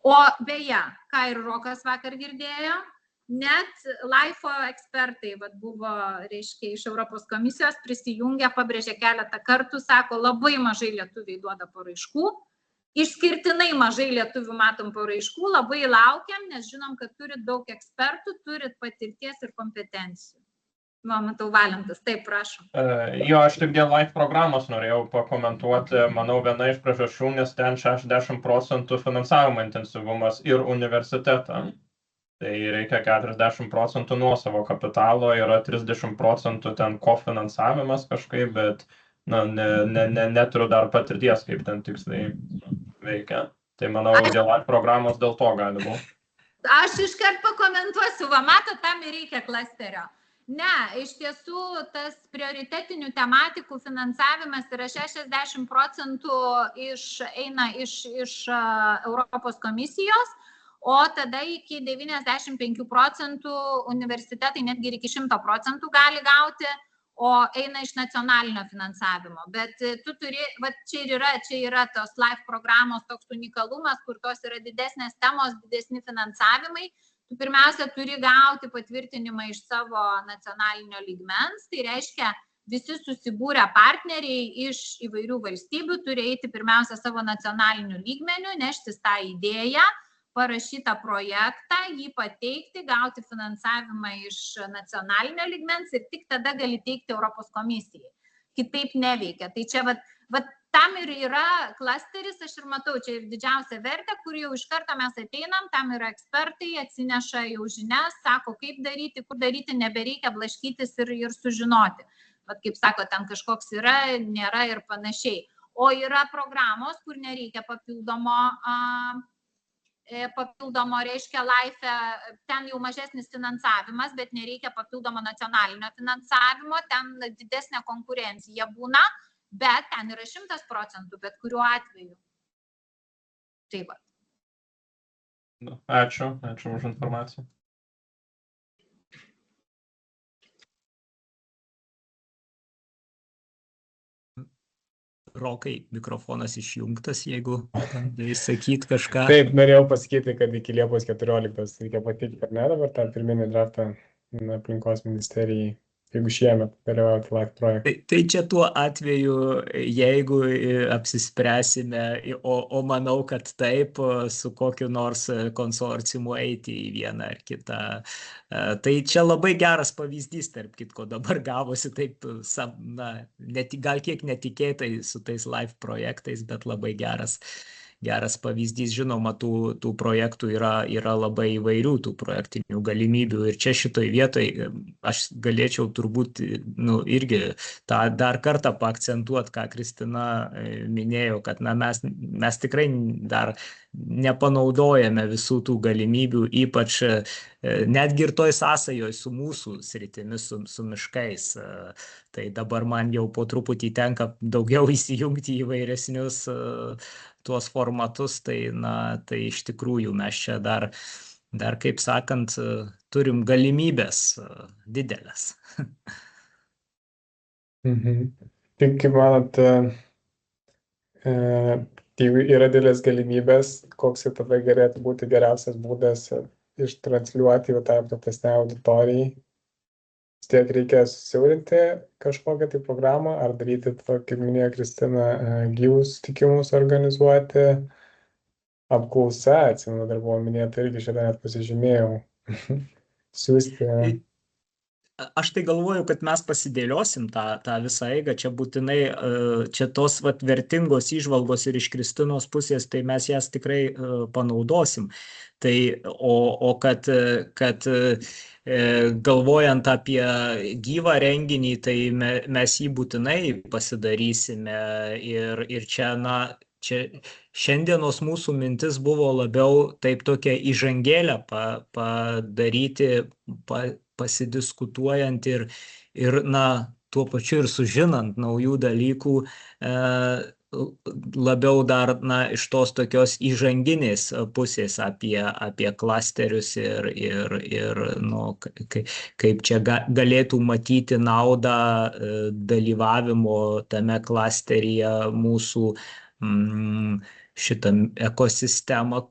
O beje, ką ir Rokas vakar girdėjo, net LIFO ekspertai buvo, reiškia, iš Europos komisijos prisijungę, pabrėžė keletą kartų, sako, labai mažai lietuviai duoda paraiškų. Išskirtinai mažai lietuvių matom paraiškų, labai laukiam, nes žinom, kad turit daug ekspertų, turit patirties ir kompetencijų. Matau, Valentas, taip, prašom. Jo, aš tik dėl LIFE programos norėjau pakomentuoti, manau, viena iš priežasčių, nes ten 60% finansavimo intensyvumas ir universitetą. Tai reikia 40% nuosavo kapitalo, yra 30% ten kofinansavimas kažkaip, bet neturiu dar patirties, kaip ten tiksliai veikia. Tai manau, dėl programos dėl to gali būti. Aš iškart pakomentuosiu, matot, tam ir reikia klasterio. Ne, iš tiesų tas prioritetinių tematikų finansavimas yra 60% eina iš Europos komisijos, o tada iki 95% universitetai netgi iki 100% gali gauti, o eina iš nacionalinio finansavimo. Bet tu turi, va, čia yra tos LIFE programos toks unikalumas, kur tos yra didesnės temos, didesni finansavimai. Tu pirmiausia turi gauti patvirtinimą iš savo nacionalinio lygmens, tai reiškia, visi susibūrę partneriai iš įvairių valstybių turi eiti pirmiausia savo nacionaliniu lygmeniu, neštis tą idėją, parašytą projektą, jį pateikti, gauti finansavimą iš nacionalinio lygmens ir tik tada gali teikti Europos komisijai. Kitaip neveikia. Tai čia tam ir yra klasteris, aš ir matau, čia ir didžiausia vertė, kur jau iš karto mes ateinam, tam yra ekspertai, atsineša jau žinias, sako, kaip daryti, kur daryti, nebereikia blaškytis ir sužinoti. Vat kaip sako, ten kažkoks yra, nėra ir panašiai. O yra programos, kur nereikia papildomo, reiškia LIFE, ten jau mažesnis finansavimas, bet nereikia papildomo nacionalinio finansavimo, ten didesnė konkurencija būna, bet ten yra 100%, bet kuriuo atveju. Taip pat. Ačiū už informaciją. Rokai, mikrofonas išjungtas, jeigu bandai sakyti kažką. Taip, norėjau pasakyti, kad iki Liepos 14 reikia pateikti, ar ne, dabar tą pirminį draftą aplinkos ministerijai, jeigu šiemet dalyvauti LIFE projektą. Tai čia tuo atveju, jeigu apsispręsime, o manau, kad taip, su kokiu nors konsorciumu eiti į vieną ar kitą. Tai čia labai geras pavyzdys, tarp kitko, dabar gavosi taip, gal kiek netikėtai su tais LIFE projektais, bet labai geras pavyzdys. Žinoma, tų projektų yra labai įvairių, tų projektinių galimybių. Ir čia šitoj vietoj aš galėčiau turbūt irgi tą dar kartą paakcentuoti, ką Kristina minėjo, kad mes tikrai dar nepanaudojame visų tų galimybių, ypač netgi ir toj sąsajoj su mūsų sritimis, su miškais. Tai dabar man jau po truputį tenka daugiau įsijungti į įvairesnius tuos formatus, tai iš tikrųjų mes čia dar kaip sakant, turim galimybės didelės. Tai kaip manot, jeigu yra didelės galimybės, koks tada galėtų būti geriausias būdas ištransliuoti jau tą platesnę auditorijai? Vis tiek reikia susiaurinti kažkokią tai programą, ar daryti, kaip minėjo Kristina, gyvus sutikimus organizuoti, apklausa, atsimenu, dar buvo minėta, irgi šitą net pasižymėjau, siūsti. Aš tai galvoju, kad mes pasidėliosim tą visą eigą, čia būtinai, čia tos vertingos įžvalgos ir iš Kristinos pusės, tai mes jas tikrai panaudosim. Tai, o kad galvojant apie gyvą renginį, tai mes jį būtinai pasidarysime ir čia, čia šiandienos mūsų mintis buvo labiau taip tokia įžangėlę padaryti, pasidiskutuojant ir tuo pačiu ir sužinant naujų dalykų, labiau dar iš tos tokios įžanginės pusės apie klasterius ir kaip čia galėtų matyti naudą dalyvavimo tame klasteryje mūsų šitą ekosistemą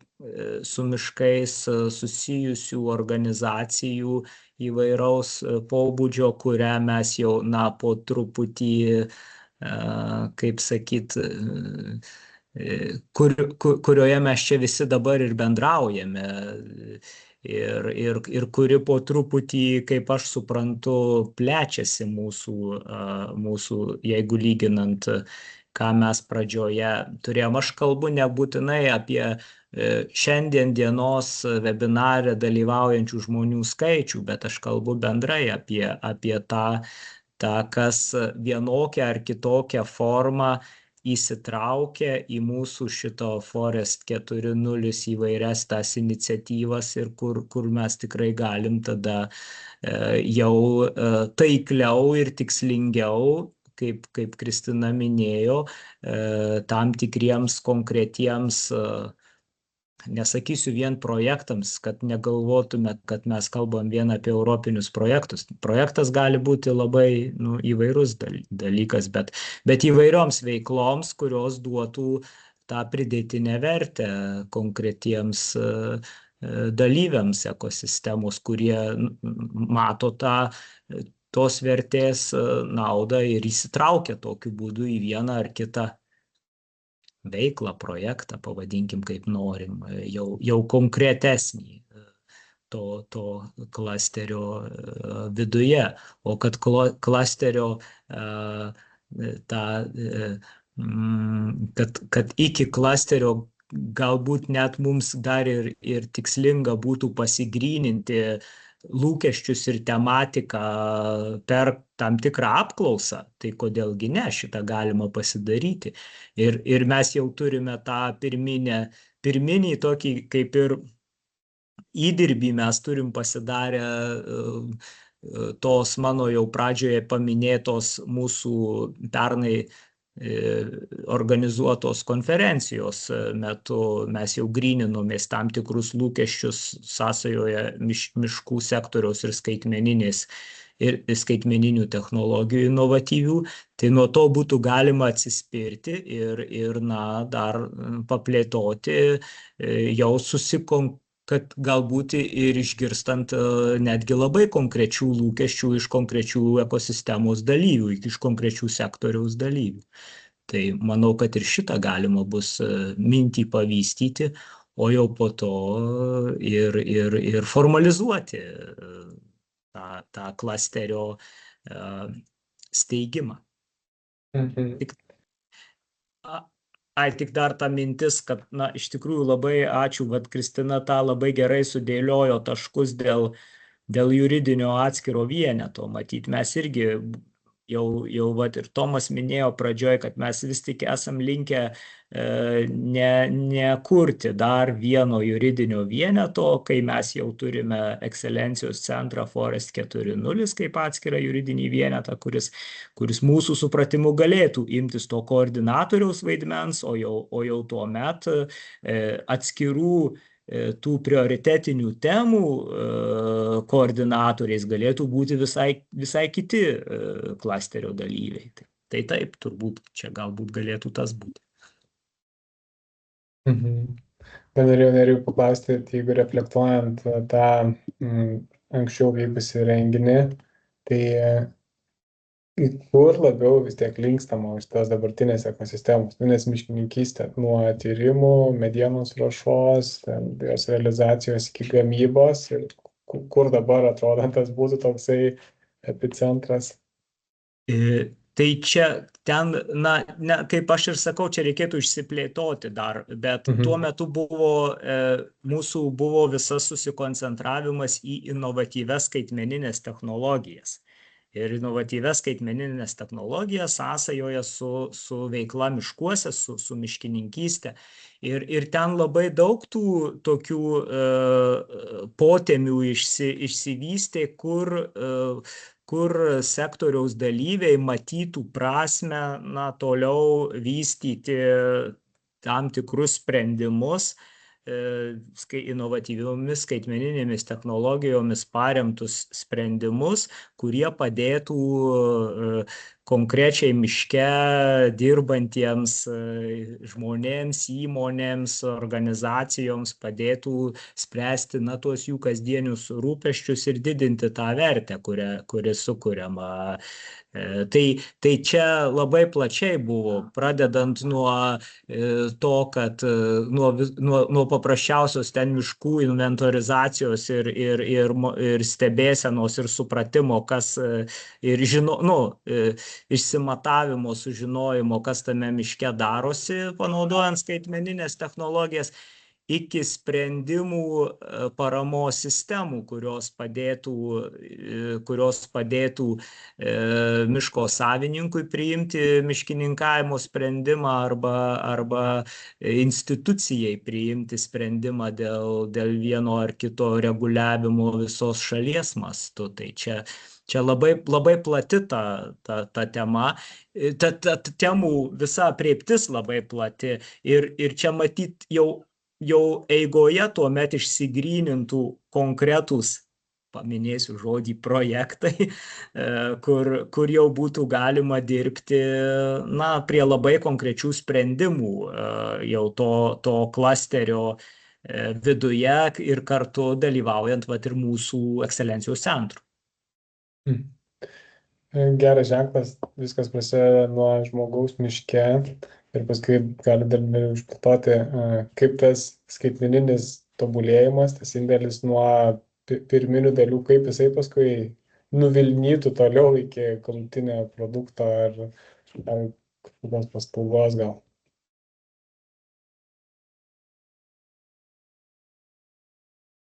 su miškais susijusių organizacijų įvairaus pobūdžio, kurią mes jau po truputį, kaip sakyt, kurioje mes čia visi dabar ir bendraujame ir kuri po truputį, kaip aš suprantu, plečiasi mūsų, jeigu lyginant, ką mes pradžioje turėjom. Aš kalbu nebūtinai apie šiandien dienos webinare dalyvaujančių žmonių skaičių, bet aš kalbu bendrai apie tą, kas vienokią ar kitokią formą įsitraukia į mūsų šito Forest 4.0 įvairias tas iniciatyvas ir kur mes tikrai galim tada jau taikliau ir tikslingiau, kaip Kristina minėjo, tam tikriems konkretiems nesakysiu vien projektams, kad negalvotume, kad mes kalbam vien apie europinius projektus. Projektas gali būti labai įvairus dalykas, bet įvairioms veikloms, kurios duotų tą pridėtinę vertę konkretiems dalyviams ekosistemos, kurie mato tos vertės naudą ir įsitraukia tokiu būdu į vieną ar kitą veiklą, projektą, pavadinkim kaip norim, jau konkretesnį to klasterio viduje. O kad klasterio kad iki klasterio galbūt net mums dar ir tikslinga būtų pasigryninti lūkesčius ir tematiką per tam tikrą apklausą, tai kodėlgi ne, šitą galima pasidaryti. Ir mes jau turime tą pirminį tokį kaip ir įdirbį mes turim pasidarę tos mano jau pradžioje paminėtos mūsų pernai organizuotos konferencijos metu. Mes jau gryninomės tam tikrus lūkesčius sąsajoje miškų sektoriaus ir skaitmeninių technologijų inovatyvių, tai nuo to būtų galima atsispirti ir dar paplėtoti jau kad galbūt ir išgirstant netgi labai konkrečių lūkesčių iš konkrečių ekosistemos dalyvių, iš konkrečių sektoriaus dalyvių. Tai manau, kad ir šitą galima bus mintį pavystyti, o jau po to ir formalizuoti tą klasterio steigimą. Tik dar ta mintis, kad, iš tikrųjų labai ačiū, Kristina tą labai gerai sudėliojo taškus dėl juridinio atskiro vieneto. Matyt, mes irgi jau ir Tomas minėjo pradžioje, kad mes vis tik esam linkę nekurti dar vieno juridinio vieneto, kai mes jau turime Ekscelencijos centrą Forest 4.0 kaip atskirą juridinį vienetą, kuris mūsų supratimu galėtų imtis to koordinatoriaus vaidmens, o jau tuomet atskirų tų prioritetinių temų koordinatoriais galėtų būti visai kiti klasterio dalyviai. Tai taip, turbūt čia galbūt galėtų tas būti. Norėjau paklausti, jeigu reflektuojant tą anksčiau vykusį renginį, tai kur labiau vis tiek linkstama iš tos dabartinės ekosistemos, nes miškininkystė nuo tyrimų, medienos ruošos, jos realizacijos iki gamybos, ir kur dabar atrodo tas būtų toksai epicentras? Tai ten, kaip aš ir sakau, čia reikėtų išsiplėtoti dar, bet tuo metu mūsų buvo visas susikoncentravimas į inovatyvias skaitmeninės technologijas. Ir inovatyvias skaitmeninės technologijas sąsajoje su veikla miškuose, su miškininkystė. Ir ten labai daug tų tokių potemių išsivystė, kur sektoriaus dalyviai matytų prasmę toliau vystyti tam tikrus sprendimus, inovatyviomis skaitmeninėmis technologijomis paremtus sprendimus, kurie padėtų konkrečiai miške dirbantiems žmonėms, įmonėms, organizacijoms, padėtų spręsti tuos jų kasdienius rūpesčius ir didinti tą vertę, kuri sukuriama. Tai čia labai plačiai buvo, pradedant nuo to, kad nuo paprasčiausios ten miškų inventorizacijos ir stebėsenos ir supratimo, kas ir išsimatavimo, sužinojimo, kas tame miške darosi, panaudojant skaitmeninės technologijas, iki sprendimų paramos sistemų, kurios padėtų miško savininkui priimti miškininkavimo sprendimą arba institucijai priimti sprendimą dėl vieno ar kito reguliavimo visos šalies mastu. Tai čia labai plati ta tema, ta temų visa aprėptis labai plati ir čia matyt jau jau eigoje tuomet išsigrynintų konkretūs, paminėsiu žodį, projektai, kur jau būtų galima dirbti prie labai konkrečių sprendimų jau to klasterio viduje ir kartu dalyvaujant ir mūsų ekscelencijos centrų. Geras ženklas, viskas prasideda nuo žmogaus miške ir paskui gali dar išplėtoti, kaip tas skaitmeninis tobulėjimas, tas indėlis nuo pirminių dalių, kaip jisai paskui nuvilnytų toliau iki galutinio produkto ar kažkokios paslaugos gal.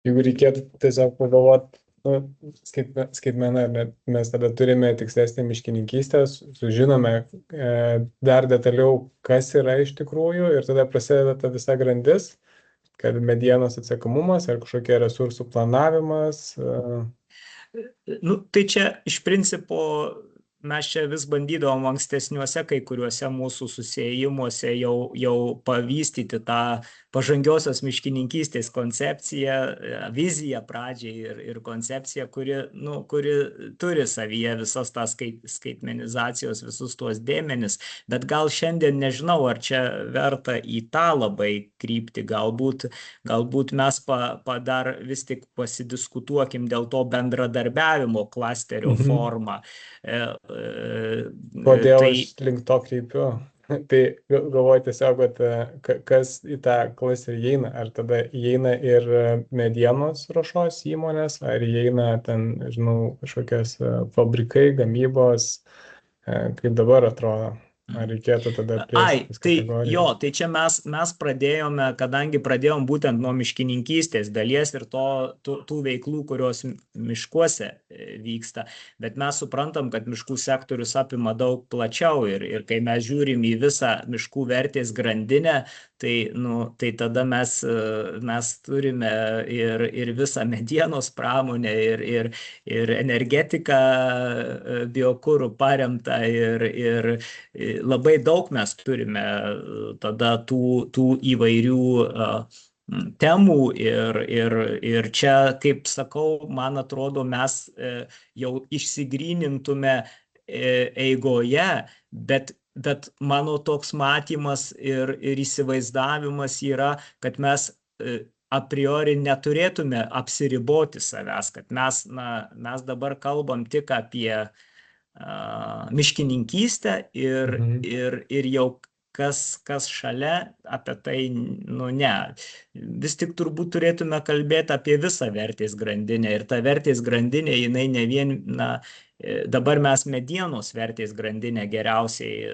Jeigu reikėtų tiesiog pagalvoti, skaitmena, mes tada turime tikslesnę miškininkystę, sužinome dar detaliau, kas yra iš tikrųjų ir tada prasideda ta visa grandis, kad medienos atsekamumas ar kažkokie resursų planavimas. Tai čia iš principo mes čia vis bandydavom ankstesniuose kai kuriuose mūsų susėjimuose jau pavystyti tą pažangiosios miškininkystės koncepciją, viziją pradžiai ir koncepciją, kuri turi savyje visas tas skaitmenizacijos, visus tuos dėmenis, bet gal šiandien nežinau, ar čia verta į tą labai krypti, galbūt mes dar vis tik pasidiskutuokim dėl to bendradarbiavimo klasterio formą. Kodėl aš link to kreipiu? Tai galvoju tiesiog, kad kas į tą klasterį įeina, ar tada įeina ir medienos ruošos įmonės, ar įeina ten, žinau, kažkokios fabrikai, gamybos, kaip dabar atrodo. Ar reikėtų tada plėstis kategorijas? Tai čia mes pradėjome, kadangi pradėjom būtent nuo miškininkystės dalies ir tų veiklų, kurios miškuose vyksta, bet mes suprantam, kad miškų sektorius apima daug plačiau ir kai mes žiūrim į visą miškų vertės grandinę, tai tada mes turime ir visą medienos pramonę ir energetiką biokurų paremtą ir labai daug mes turime tada tų įvairių temų ir čia, kaip sakau, man atrodo, mes jau išsigrynintume eigoje, bet mano toks matymas ir įsivaizdavimas yra, kad mes a priori neturėtume apsiriboti savęs, kad mes dabar kalbam tik apie miškininkystę ir jau kas šalia apie tai, ne. Vis tik turbūt turėtume kalbėti apie visą vertės grandinę ir ta vertės grandinė, jinai ne vien, dabar mes medienos vertės grandinę geriausiai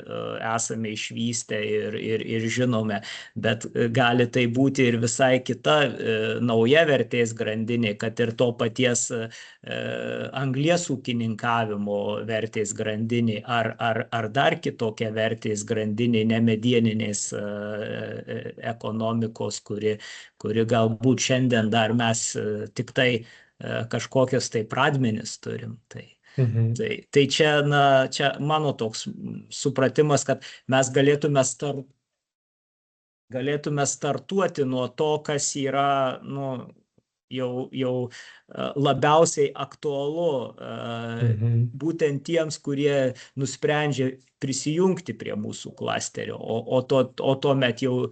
esame išvystę ir žinome, bet gali tai būti ir visai kita nauja vertės grandinė, kad ir to paties anglies ūkininkavimo vertės grandinė ar dar kitokia vertės grandinė, nemedieninės ekonomikos, kuri galbūt šiandien dar mes tik tai kažkokios tai pradmenis turim. Tai čia mano toks supratimas, kad mes galėtume startuoti nuo to, kas yra jau labiausiai aktualu būtent tiems, kurie nusprendžia prisijungti prie mūsų klasterio, o tuomet jau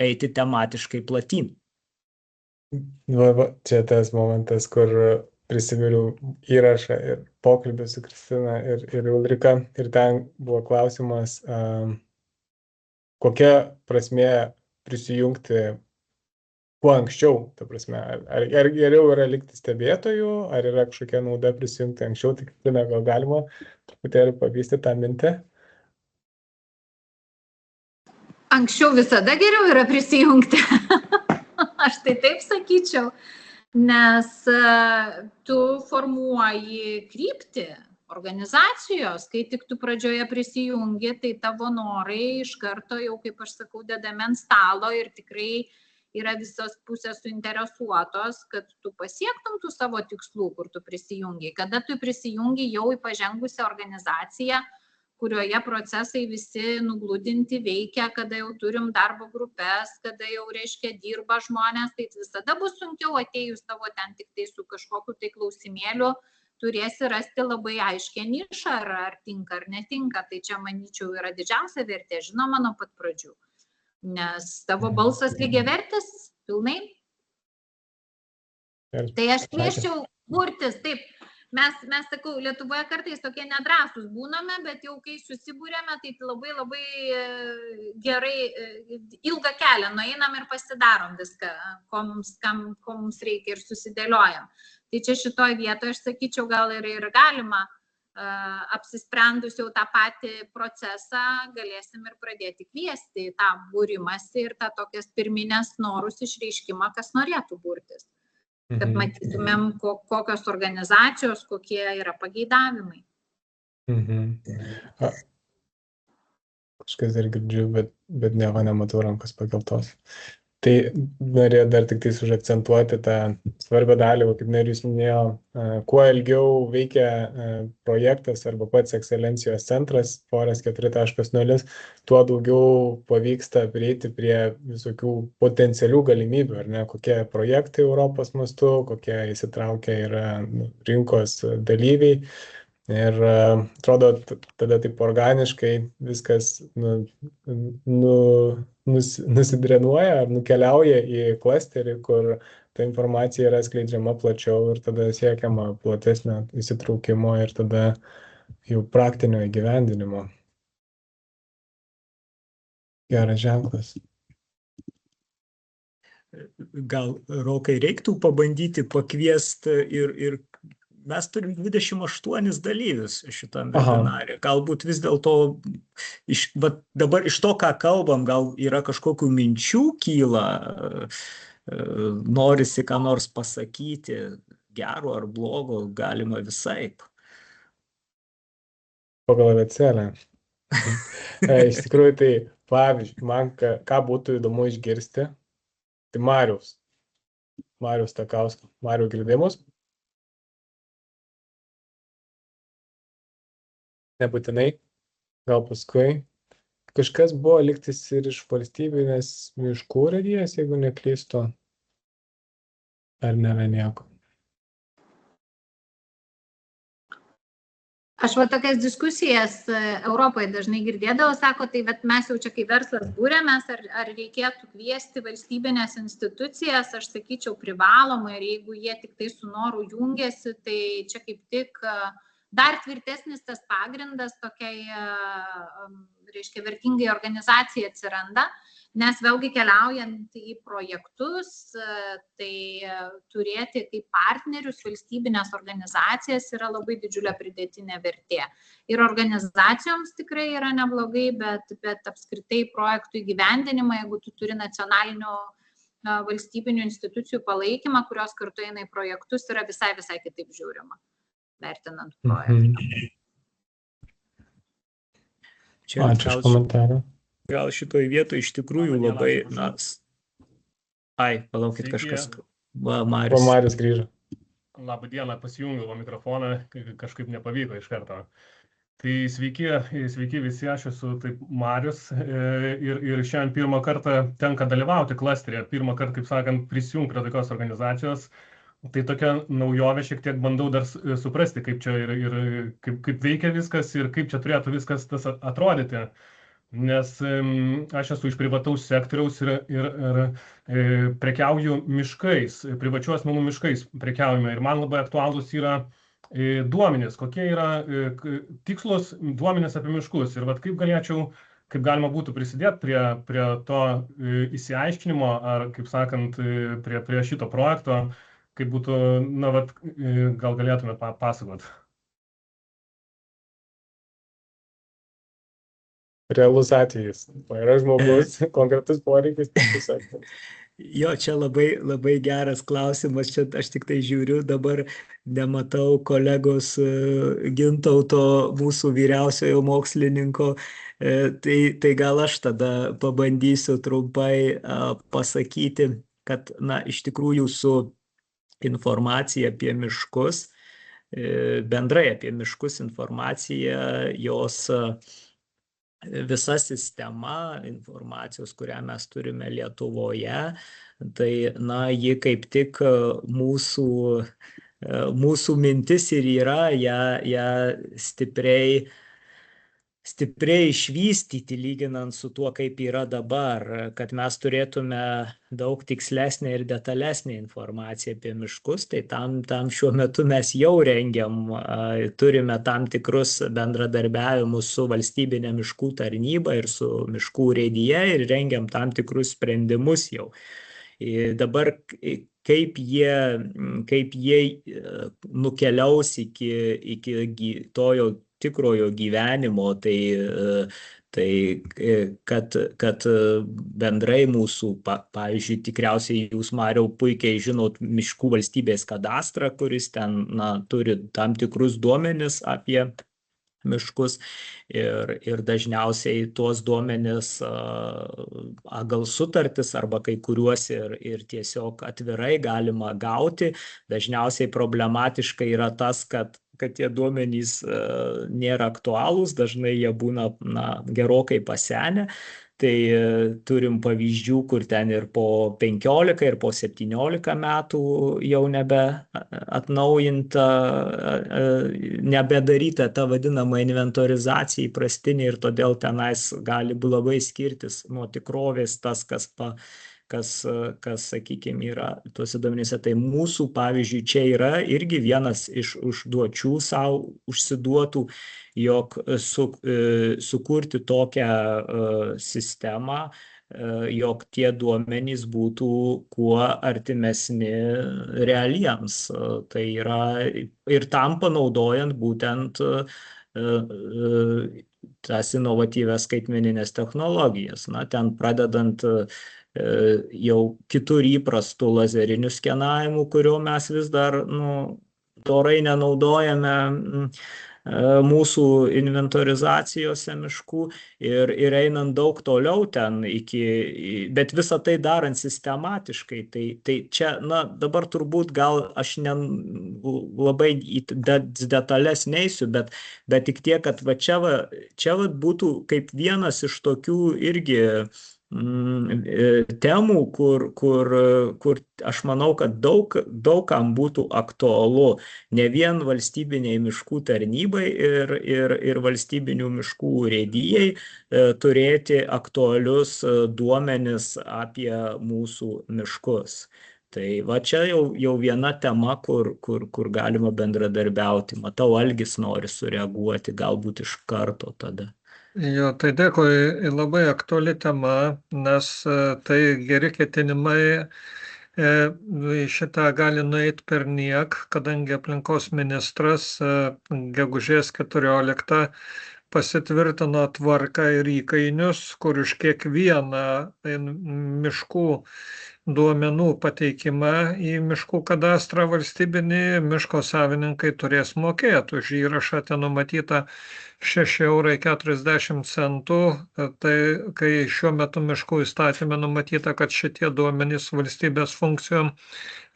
eiti tematiškai platyn. Čia tas momentas, kur prisiminiau įrašą ir pokalbį su Kristina ir Ulrika, ir ten buvo klausimas, kokia prasmė prisijungti kuo anksčiau, ta prasme, ar geriau yra likti stebėtojų, ar yra kažkokia nauda prisijungti anksčiau, tai Kristina, gal galima truputėlį pavystyti tą mintį? Anksčiau visada geriau yra prisijungti. Aš tai taip sakyčiau. Nes tu formuoji kryptį organizacijos, kai tik tu pradžioje prisijungi, tai tavo norai iš karto jau, kaip aš sakau, dedami ant stalo ir tikrai yra visos pusės suinteresuotos, kad tu pasiektum tų savo tikslų, kur tu prisijungi. Kada tu prisijungi jau į pažengusią organizaciją, kurioje procesai visi nugludinti veikia, kada jau turim darbo grupės, kada jau, reiškia, dirba žmonės, tai visada bus sunkiau atėjus tavo ten tik tai su kažkokiu tai klausimėliu, turėsi rasti labai aiškę nišą, ar tinka ar netinka. Tai čia, manyčiau, yra didžiausia vertė, žinoma, nuo pat pradžių. Nes tavo balsas lygiavertis pilnai. Tai aš kviesčiau burtis, taip. Mes, sakau, Lietuvoje kartais tokie nedrąsūs būname, bet jau kai susibūrėme, tai labai gerai ilgą kelią nueinam ir pasidarom viską, ko mums reikia ir susidėliojam. Tai čia šitoj vietoje, aš sakyčiau, gal ir galima apsisprendus jau tą patį procesą, galėsim ir pradėti kviesti tą būrimąsi ir tą tokias pirminės norus išreiškimą, kas norėtų burtis. Kad matytumėm, kokios organizacijos, kokie yra pageidavimai. Kažkas dar girdžiu, bet nematau rankos pakeltos. Tai norėjau dar tik tais užakcentuoti tą svarbią dalį, kaip Nerijus minėjo, kuo ilgiau veikia projektas arba pats ekscelencijos centras Foras 4.0, tuo daugiau pavyksta prieiti prie visokių potencialių galimybių, ar ne, kokie projektai Europos mastu, kokie įsitraukia yra rinkos dalyviai. Ir atrodo, tada taip organiškai viskas nusidrenuoja ar nukeliauja į klasterį, kur ta informacija yra skleidžiama plačiau ir tada siekiama platesnio įsitraukimo ir tada jau praktinio įgyvendinimo. Geras ženklas. Gal, Rokai, reiktų pabandyti pakviesti ir mes turim 28 dalyvius šitam webinare. Galbūt vis dėlto dabar iš to, ką kalbam, gal yra kažkokių minčių kyla, norisi ką nors pasakyti, gero ar blogo, galima visaip. Pagal abėcėlę. Iš tikrųjų, tai pavyzdžiui, man ką būtų įdomu išgirsti, tai Mariaus Takauskas. Mariau, girdimus? Nebūtinai, gal paskui. Kažkas buvo liktis ir iš valstybinės miškų urėdijos, jeigu neklystu, ar nėra nieko. Aš tokias diskusijas Europoje dažnai girdėdavau, sako, tai mes jau čia kai verslas būrėmės, ar reikėtų kviesti valstybinės institucijas, aš sakyčiau privalomai, ir jeigu jie tik tai su noru jungiasi, tai čia kaip tik dar tvirtesnis tas pagrindas tokiai, reiškia, vertingai organizacijai atsiranda, nes vėlgi keliaujant į projektus, tai turėti kaip partnerius valstybinės organizacijas yra labai didžiulė pridėtinė vertė. Ir organizacijoms tikrai yra neblogai, bet apskritai projektų įgyvendinimą, jeigu tu turi nacionalinių valstybinių institucijų palaikymą, kurios kartu eina į projektus, yra visai kitaip žiūrima, vertinant projektą. Ačiū už komentarą. Gal šitoj vietoj iš tikrųjų labai, palaukit kažkas. Marius grįžo. Labą dieną, pasijungiau mikrofoną, kažkaip nepavyko iš karto. Tai sveiki visi, aš esu Marius ir šiandien pirmą kartą tenka dalyvauti klasteryje, pirmą kartą, kaip sakant, prisijungti prie tokios organizacijos. Tai tokia naujovė, šiek tiek bandau dar suprasti, kaip čia ir kaip veikia viskas ir kaip čia turėtų viskas tas atrodyti. Nes aš esu iš privataus sektoriaus ir prekiauju miškais, privačių asmenų miškais prekiaujame. Ir man labai aktualūs yra duomenys, kokie yra tikslus duomenys apie miškus. Ir kaip galima būtų prisidėti prie to įsiaiškinimo, ar, kaip sakant, prie šito projekto, kaip būtų, gal galėtumėt papasakot. Realus atvejis. Yra žmogus, konkretus poreikis. Jo, čia labai geras klausimas. Čia aš tik tai žiūriu, dabar nematau kolegos Gintauto, mūsų vyriausiojo mokslininko. Tai gal aš tada pabandysiu trumpai pasakyti, kad, iš tikrųjų su informacija apie miškus bendrai apie miškus informacija, jos visa sistema informacijos, kurią mes turime Lietuvoje, tai, ji kaip tik mūsų mintis ir yra ją stipriai išvystyti, lyginant su tuo, kaip yra dabar, kad mes turėtume daug tikslesnę ir detalesnę informaciją apie miškus, tai tam šiuo metu mes jau rengiam, turime tam tikrus bendradarbiavimus su valstybinė miškų tarnyba ir su miškų urėdija ir rengiam tam tikrus sprendimus jau. Dabar kaip jie nukeliaus iki tojo tikrojo gyvenimo, tai kad bendrai mūsų, pavyzdžiui, tikriausiai jūs, Mariau, puikiai žinot miškų valstybės kadastrą, kuris ten turi tam tikrus duomenis apie miškus ir dažniausiai tuos duomenis gal sutartis arba kai kuriuos ir tiesiog atvirai galima gauti. Dažniausiai problematiška yra tas, kad tie duomenys nėra aktualūs, dažnai jie būna gerokai pasenę. Tai turim pavyzdžių, kur ten ir po 15 ir po 17 metų jau nebe atnaujinta, nebedaryta ta vadinama inventorizacija įprastinė ir todėl tenais gali labai skirtis nuo tikrovės tas, kas, sakykime, yra tuose duomenyse. Tai mūsų, pavyzdžiui, čia yra irgi vienas iš užduočių savo užsiduotų, jog sukurti tokią sistemą, jog tie duomenys būtų kuo artimesni realiems. Tai yra ir tam panaudojant būtent tas inovatyvias skaitmeninės technologijas. Ten pradedant jau kitur įprastų lazerinių skenavimų, kurio mes vis dar dorai nenaudojame mūsų inventorizacijose miškų ir einant daug toliau ten bet visą tai darant sistematiškai. Tai čia, dabar turbūt gal aš labai į detalės neisiu, bet tik tiek, kad čia būtų kaip vienas iš tokių irgi temų, kur aš manau, kad daug kam būtų aktualu, ne vien valstybiniai miškų tarnybai ir valstybinių miškų urėdijai turėti aktualius duomenis apie mūsų miškus. Tai čia jau viena tema, kur galima bendradarbiauti. Matau, Algis nori sureaguoti, galbūt iš karto tada. Jo, tai dėkui, labai aktuali tema, nes tai geri ketinimai šitą gali nueiti per niek, kadangi aplinkos ministras gegužės 14 pasitvirtino tvarką ir įkainius, kur už kiekvieną miškų duomenų pateikimą į miškų kadastrą valstybinį miško savininkai turės mokėti. Už įrašą ten numatyta 6,40 €, tai kai šiuo metu miškų įstatyme numatyta, kad šitie duomenys valstybės funkcijom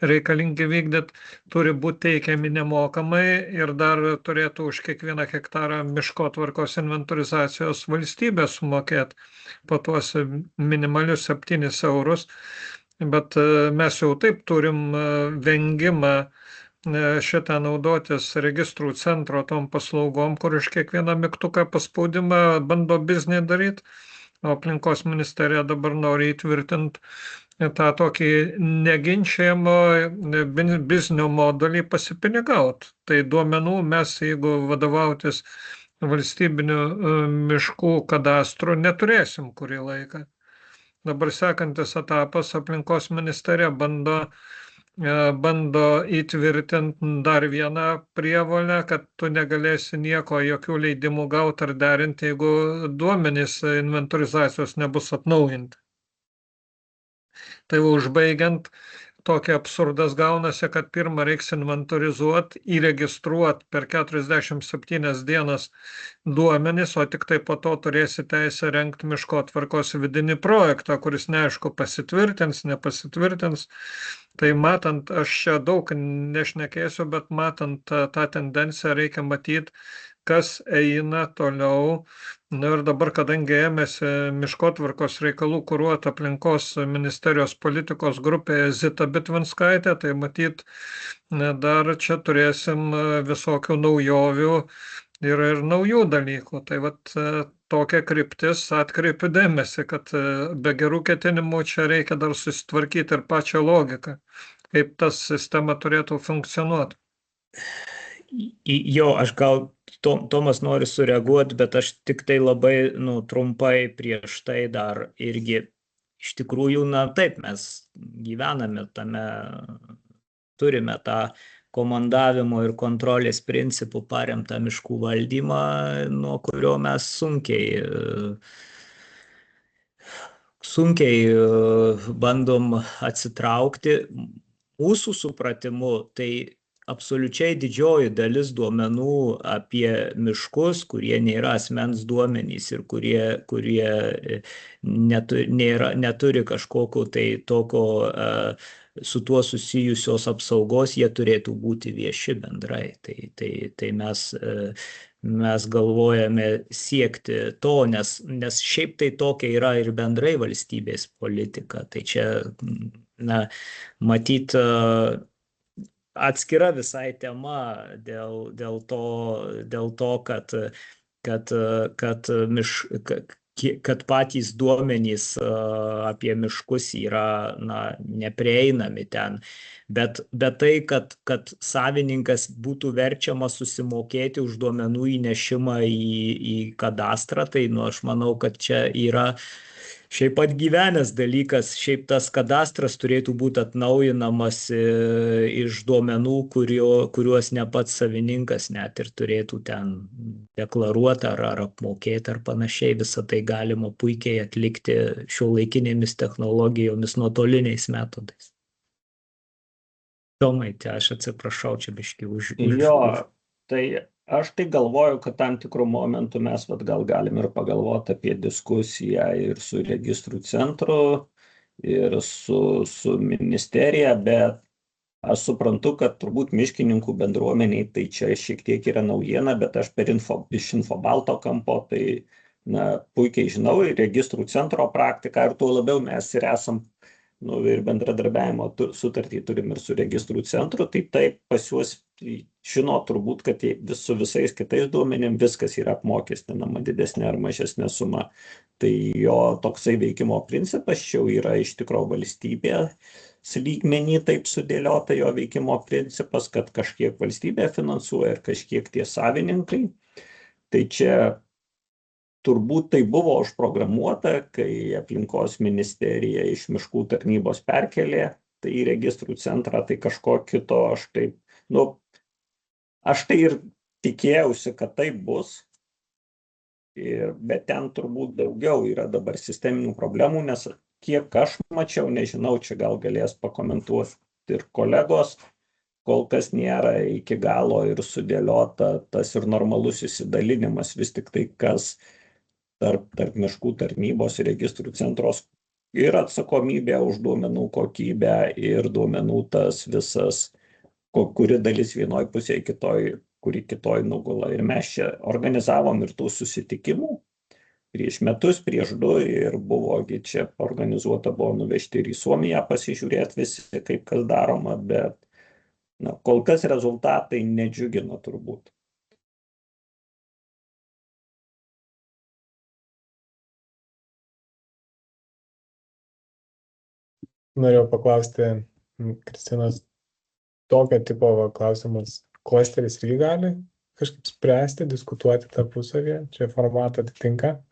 reikalingi vykdyti, turi būti teikiami nemokamai ir dar turėtų už kiekvieną hektarą miškotvarkos inventorizacijos valstybė sumokėti po tuos minimalius 7 €. Bet mes jau taip turim vengimą šitą naudotis registrų centro tom paslaugom, kur iš kiekvieną mygtuką paspaudimą bando biznį daryti, o aplinkos ministerija dabar nori įtvirtinti tą tokį neginčiamo biznio modelį pasipinigauti. Tai duomenų mes, jeigu vadovautis valstybiniu miškų kadastru, neturėsim kurį laiką. Dabar sekantis etapas, aplinkos ministerija bando įtvirtinti dar vieną prievolę, kad tu negalėsi nieko, jokių leidimų gauti ar derinti, jeigu duomenys inventorizacijos nebus atnaujinti. Tai užbaigiant, tokia absurdas gaunasi, kad pirmą reiks inventorizuoti, įregistruoti per 47 dienas duomenys, o tik tai po to turėsi teisę rengti miškotvarkos vidinį projektą, kuris neaišku pasitvirtins, nepasitvirtins. Tai matant, aš čia daug nešnekėsiu, bet matant tą tendenciją reikia matyti, kas eina toliau. Na ir dabar, kadangi ėmėsi miškotvarkos reikalų kuruoti aplinkos ministerijos politikos grupėje Zita Bitvinskaitė, tai matyt, dar čia turėsim visokių naujovių ir naujų dalykų. Tai vat tokia kryptis, atkreipiu dėmesį, kad be gerų ketinimų čia reikia dar susitvarkyti ir pačią logiką, kaip ta sistema turėtų funkcionuoti. Jo, aš gal Tomas nori sureaguoti, bet aš tik tai labai trumpai prieš tai dar irgi iš tikrųjų, taip, mes gyvename tame, turime tą komandavimo ir kontrolės principų paremtą miškų valdymą, nuo kurio mes sunkiai bandom atsitraukti. Mūsų supratimu, tai absoliučiai didžioji dalis duomenų apie miškus, kurie nėra asmens duomenys ir kurie neturi kažkokio tai tokio su tuo susijusios apsaugos, jie turėtų būti vieši bendrai. Tai mes galvojame siekti to, nes šiaip tai tokia yra ir bendrai valstybės politika. Tai čia, matyt, atskira visai tema dėl to, kad patys duomenys apie miškus yra neprieinami ten. Bet tai, kad savininkas būtų verčiamas susimokėti už duomenų įnešimą į kadastrą, tai aš manau, kad čia yra šiaip atgyvenęs dalykas. Šiaip tas kadastras turėtų būti atnaujinamas iš duomenų, kuriuos ne pats savininkas net ir turėtų ten deklaruoti ar apmokėti ar panašiai. Visą tai galima puikiai atlikti šiuolaikinėmis technologijomis, nuotoliniais metodais. Tomai, aš atsiprašau, čia biškį už. Jo, tai aš tai galvoju, kad tam tikrų momentų mes gal galim ir pagalvoti apie diskusiją ir su registrų centru, ir su ministerija, bet aš suprantu, kad turbūt miškininkų bendruomeniai tai čia šiek tiek yra naujiena, bet aš iš Infobalto kampo tai puikiai žinau ir registrų centro praktiką, ir tuo labiau mes ir esam ir bendradarbiavimo sutartį turim ir su registrų centru, tai taip pas juos žino turbūt, kad su visais kitais duomenim viskas yra apmokestinama didesnė ar mažesnė suma. Tai jo toksai veikimo principas čia jau yra iš tikrųjų valstybės lygmenį taip sudėliota jo veikimo principas, kad kažkiek valstybė finansuoja ir kažkiek tie savininkai. Tai čia turbūt tai buvo užprogramuota, kai aplinkos ministerija iš miškų tarnybos perkelė tai į registrų centrą, tai kažko kito aš tai ir tikėjausi, kad taip bus, bet ten turbūt daugiau yra dabar sisteminių problemų, nes kiek aš mačiau, nežinau, čia gal galės pakomentuoti ir kolegos, kol kas nėra iki galo ir sudėliota tas ir normalus įsidalinimas, vis tik tai kas tarp miškų tarnybos ir registrų centros ir atsakomybė už duomenų kokybę ir duomenų tas visas, kuri dalis vienoj pusėje, kuri kitoj nugula. Ir mes čia organizavom ir tų susitikimų prieš metus, prieš 2 ir buvogi čia organizuota, buvo nuvežti ir į Suomiją pasižiūrėti visi, kaip kas daroma, bet kol kas rezultatai nedžiugina turbūt. Norėjau paklausti, Kristinos, tokio tipo klausimas, klasteris irgi gali kažkaip spręsti, diskutuoti tarpusavyje, čia formatą atitinka,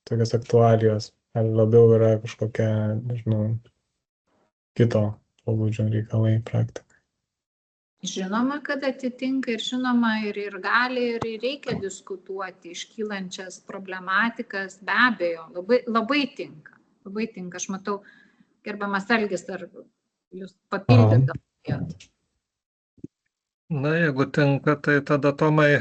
tokios aktualijos, ar labiau yra kažkokia, nežinau, kito pobūdžio reikalai, praktika. Žinoma, kad atitinka ir žinoma ir gali ir reikia diskutuoti iškylančias problematikas, be abejo, labai tinka, aš matau. Gerbiamas Algis, ar jūs papildėt? Na, jeigu tinka, tai tada Tomai,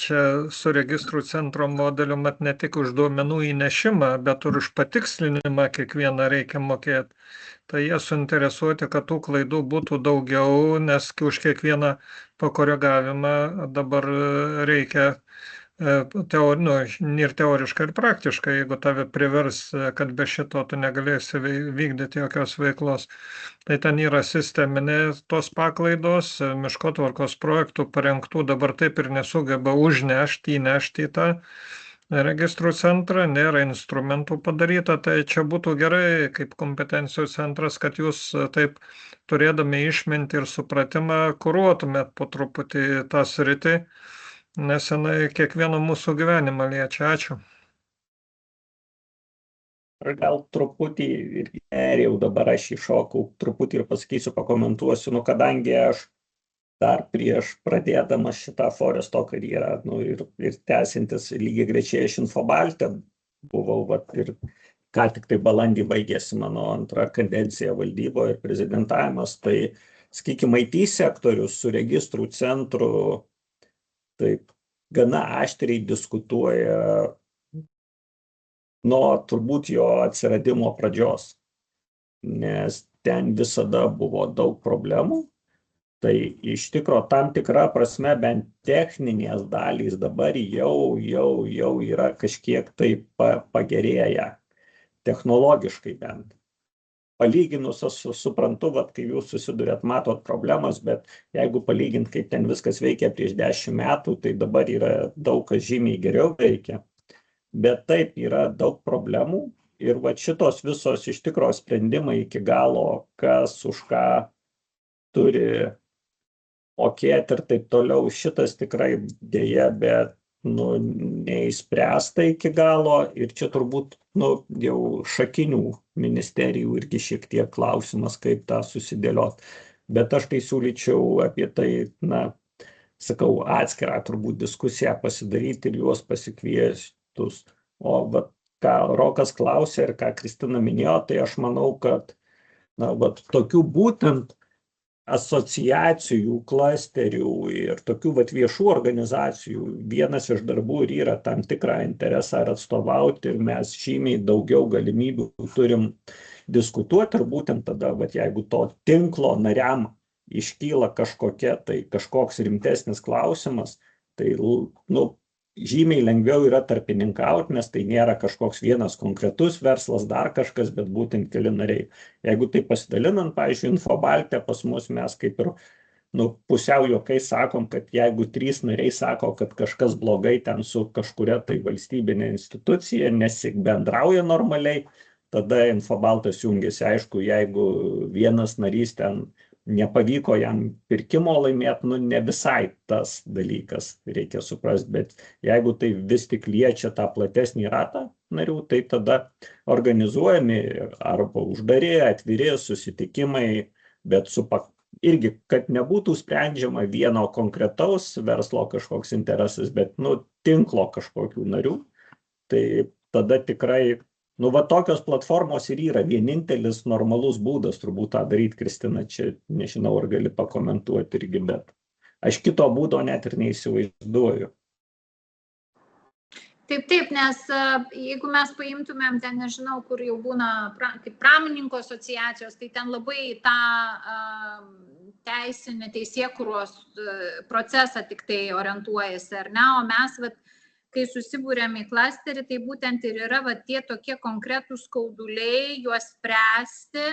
čia su registrų centro modeliu mat ne tik už duomenų įnešimą, bet ir už patikslinimą kiekvieną reikia mokėti. Tai jie suinteresuoti, kad tų klaidų būtų daugiau, nes už kiekvieną pakoregavimą dabar reikia ir teoriškai, ir praktiškai, jeigu tave privers, kad be šito tu negalėsi vykdyti jokios veiklos. Tai ten yra sisteminės tos paklaidos, miškotvarkos projektų parengtų dabar taip ir nesugeba įnešti į tą registrų centrą, nėra instrumentų padaryta, tai čia būtų gerai kaip kompetencijų centras, kad jūs taip turėdami išmintį ir supratimą kuruotumėt po truputį tą sritį, nes jinai kiekvieno mūsų gyvenimą liečia. Ačiū. Ar gal truputį, ir jau dabar aš įšokau, truputį ir pasakysiu, pakomentuosiu, kadangi aš dar prieš pradėdamas šitą Foresto karjerą, ir tęsintis lygiai grečiai iš Infobalte, buvau, ir ką tik tai balandį baigėsi mano antra kadencija valdyboje ir prezidentavimas, tai, sakykime, IT sektorius su registrų centru taip gana aštriai diskutuoja nuo turbūt jo atsiradimo pradžios, nes ten visada buvo daug problemų. Tai iš tikro tam tikra prasme bent techninės dalys dabar jau yra kažkiek taip pagerėję, technologiškai bent. Palyginus, aš suprantu, kai jūs susidurėt, matot problemas, bet jeigu palygint, kaip ten viskas veikia prieš 10 metų, tai dabar yra daug kas žymiai geriau veikia. Bet taip yra daug problemų ir šitos visos iš tikro sprendimai iki galo, kas už ką turi mokėti ir taip toliau, šitas tikrai dėja, bet neįspręsta iki galo ir čia turbūt jau šakinių ministerijų irgi šiek tiek klausimas, kaip tą susidėliot. Bet aš tai siūlyčiau apie tai, sakau, atskirą turbūt diskusiją pasidaryti ir juos pasikviestus. O ką Rokas klausė ir ką Kristina minėjo, tai aš manau, kad tokių būtent asociacijų, klasterių ir tokių viešų organizacijų vienas iš darbų ir yra tam tikrą interesą ar atstovauti ir mes žymiai daugiau galimybių turim diskutuoti ir būtent tada, jeigu to tinklo nariam iškyla kažkoks rimtesnis klausimas, tai žymiai lengviau yra tarpininkauti, nes tai nėra kažkoks vienas konkretus verslas, dar kažkas, bet būtent keli nariai. Jeigu tai pasidalinant, pavyzdžiui, Infobalte pas mus mes kaip ir pusiau juokais sakom, kad jeigu 3 nariai sako, kad kažkas blogai ten su kažkuria tai valstybinė institucija, nesibendrauja normaliai, tada Infobaltas jungiasi. Aišku, jeigu vienas narys ten nepavyko jam pirkimo laimėti, ne visai tas dalykas, reikia suprasti, bet jeigu tai vis tik liečia tą platesnį ratą narių, tai tada organizuojami arba uždari, atviri susitikimai, bet irgi, kad nebūtų sprendžiama vieno konkretaus verslo kažkoks interesas, bet tinklo kažkokių narių, tai tada tikrai tokios platformos ir yra vienintelis normalus būdas turbūt tą daryti, Kristina, čia nežinau, ar gali pakomentuoti irgi, bet aš kito būdo net ir neįsivaizduoju. Taip, nes jeigu mes paimtumėm ten, nežinau, kur jau būna kaip pramonininkų asociacijos, tai ten labai tą teisinį teisėkūros procesą tik tai orientuojasi, ar ne, o mes, kai susibūrėm į klasterį, tai būtent ir yra tie tokie konkretūs skauduliai, juos spręsti,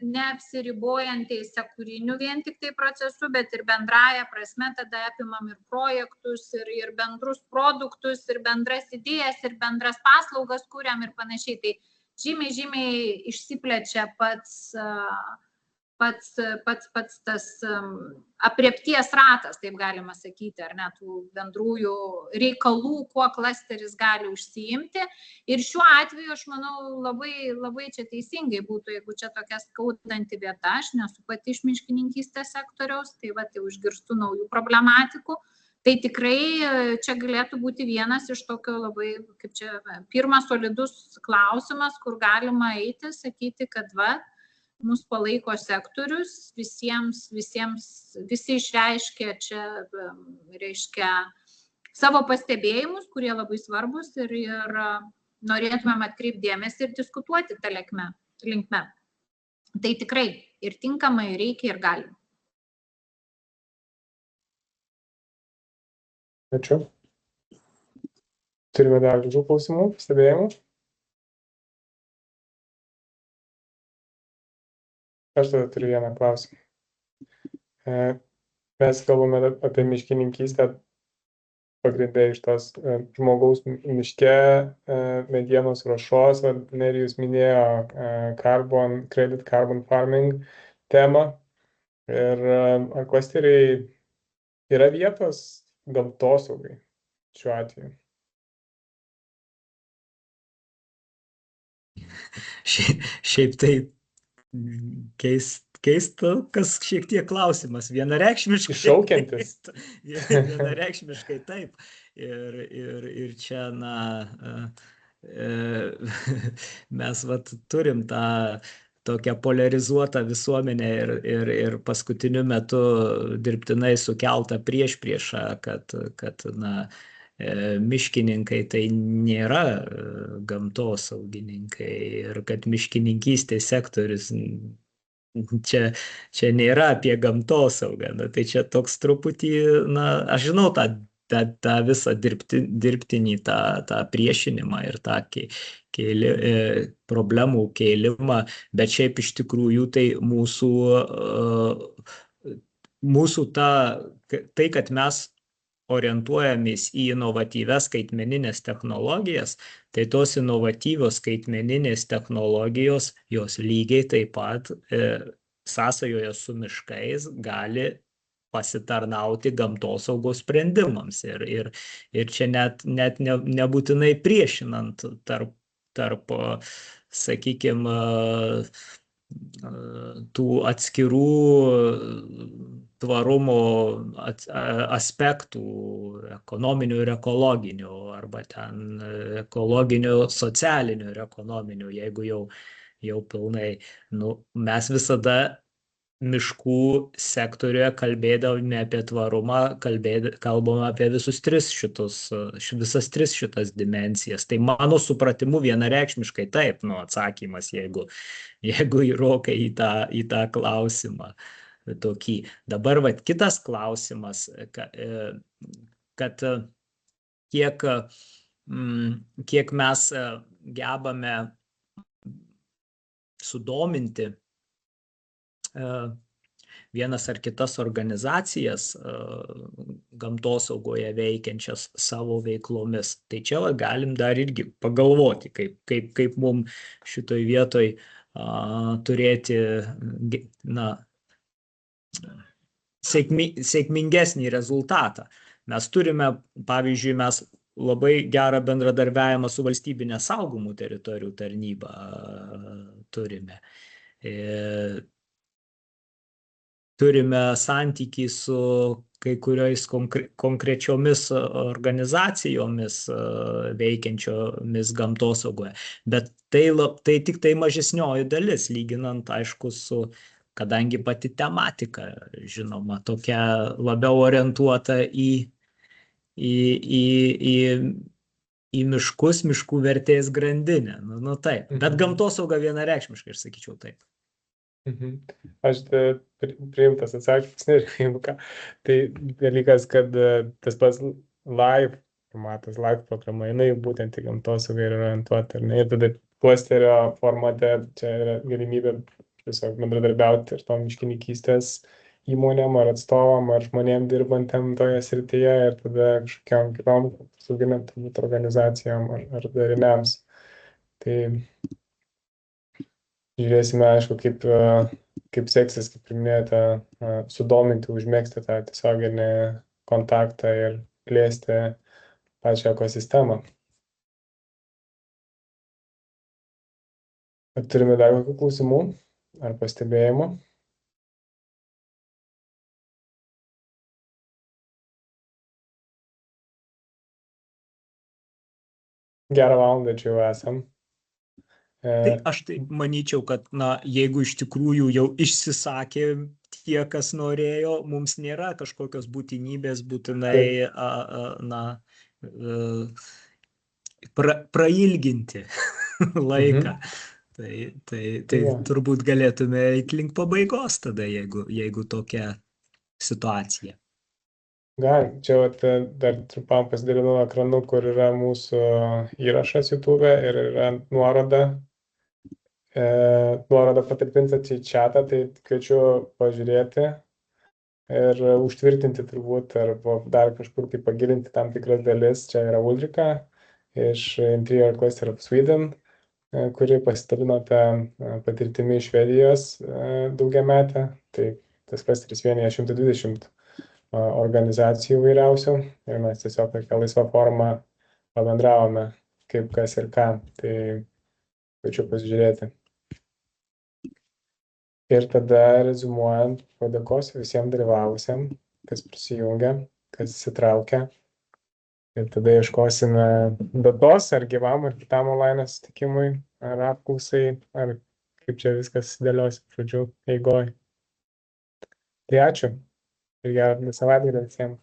neapsiribojant teisėkūriniu vien tik tai procesu, bet ir bendraja prasme, tada apimam ir projektus, ir bendrus produktus, ir bendras idėjas, ir bendras paslaugas kuriam ir panašiai. Tai žymiai išsiplečia pats tas aprėpties ratas, taip galima sakyti, ar ne, tų bendrųjų reikalų, kuo klasteris gali užsiimti. Ir šiuo atveju, aš manau, labai čia teisingai būtų, jeigu čia tokia skaudanti vieta, aš nesu pati iš miškininkystės sektoriaus, tai tai užgirstu naujų problematikų. Tai tikrai čia galėtų būti vienas iš tokio labai, kaip čia, pirmas solidus klausimas, kur galima eiti, sakyti, kad mus palaiko sektorius, visi išreiškia čia, reiškia, savo pastebėjimus, kurie labai svarbus ir norėtumėm atkreipti dėmesį ir diskutuoti tą linkme. Tai tikrai ir tinkamai reikia ir galim. Ačiū. Turime dar daugiau klausimų, pastebėjimų. Aš tada turiu vieną klausimą. Mes kalbame apie miškininkystę pagrindai iš tos žmogaus miške medienos ruošos, Nerijus minėjo credit carbon farming temą. Ir ar klasteriai yra vietos gamtosaugai šiuo atveju? Šiaip tai keistokas šiek tiek klausimas, vienareikšmiškai. Iššaukiantis. Vienareikšmiškai taip. Ir čia, mes turim tą tokią polarizuotą visuomenę ir paskutiniu metu dirbtinai sukeltą priešpriešą, kad miškininkai tai nėra gamtosaugininkai ir kad miškininkystės sektorius čia nėra apie gamtosaugą. Tai čia toks truputį, aš žinau tą visą dirbtinį tą priešinimą ir tą problemų kėlimą, bet šiaip iš tikrųjų tai mūsų tai, kad mes orientuojamės į inovatyvias skaitmeninės technologijas, tai tos inovatyvios skaitmeninės technologijos, jos lygiai taip pat sąsajoje su miškais gali pasitarnauti gamtosaugos sprendimams. Ir čia net nebūtinai priešinant tarp sakykime, tų atskirų tvarumo aspektų, ekonominių ir ekologinių, arba ten ekologinių, socialinių ir ekonominių, jeigu jau pilnai. Mes visada miškų sektoriuje kalbėdami apie tvarumą, kalbame apie visas tris šitas dimensijas. Tai mano supratimu vienareikšmiškai taip, atsakymas, jeigu įrokai į tą klausimą. Tokį. Dabar kitas klausimas, kad kiek mes gebame sudominti vienas ar kitas organizacijas gamtosaugoje veikiančias savo veiklomis. Tai čia galim dar irgi pagalvoti, kaip mums šitoj vietoj turėti sėkmingesnį rezultatą. Mes turime, pavyzdžiui, mes labai gerą bendradarbiavimą su valstybinė saugomų teritorijų tarnyba turime. Turime santykį su kai kuriomis konkrečiomis organizacijomis veikiančiomis gamtosaugoje. Bet tai tik tai mažesnioji dalis, lyginant, aišku, kadangi pati tematika, žinoma, tokia labiau orientuota į miškus, miškų vertės grandinę. Taip. Bet gamtosauga vienareikšmiškai, aš sakyčiau taip. Aš priimtas atsakymas, nežinau ką. Tai dalykas, kad tas pats live formatas, live programa, jinai būtent į gamtosaugai yra orientuota. Ir tada klasterio formate čia yra galimybė tiesiog bendradarbiauti ir tom miškininkystės įmonėm ar atstovam ar žmonėm dirbantiem toje srityje ir tada kažkokiam kitom sauginiam organizacijom ar dariniams. Tai žiūrėsime, aišku, kaip seksis, kaip minėjote, sudominti, užmėgsti tą tiesioginį kontaktą ir plėsti pačią ekosistemą. Ar turime dar kokių klausimų ar pastebėjimų? Gerą valandą čia jau esam. Tai aš tai manyčiau, kad jeigu iš tikrųjų jau išsisakė tie, kas norėjo, mums nėra kažkokios būtinybės būtinai prailginti laiką. Tai turbūt galėtume eiti link pabaigos tada, jeigu tokia situacija. Gal, čia dar trumpam pasidalinau ekranu, kur yra mūsų įrašas YouTube ir yra nuoroda patalpinta į chatą, tai kviečiu pažiūrėti ir užtvirtinti turbūt, arba dar kažkur tai pagilinti tam tikras dalis. Čia yra Ulrika iš Interior Cluster of Sweden, kuri pasidalino tą patirtimi iš Švedijos daugiametę. Tai tas klasteris vienyje 120 organizacijų įvairiausių ir mes tiesiog tokią laisvą formą pabendravome, kaip kas ir ką. Tai kviečiu pasižiūrėti. Ir tada, rezumuojant, padėkosiu visiems dalyvavusiam, kas prisijungia, kas įsitraukia. Ir tada ieškosime datos, ar gyvam, ar kitam online susitikimui, ar apklausai, ar kaip čia viskas dėlios, žodžiu, eigoj. Tai ačiū ir gerą savaitgalį visiems.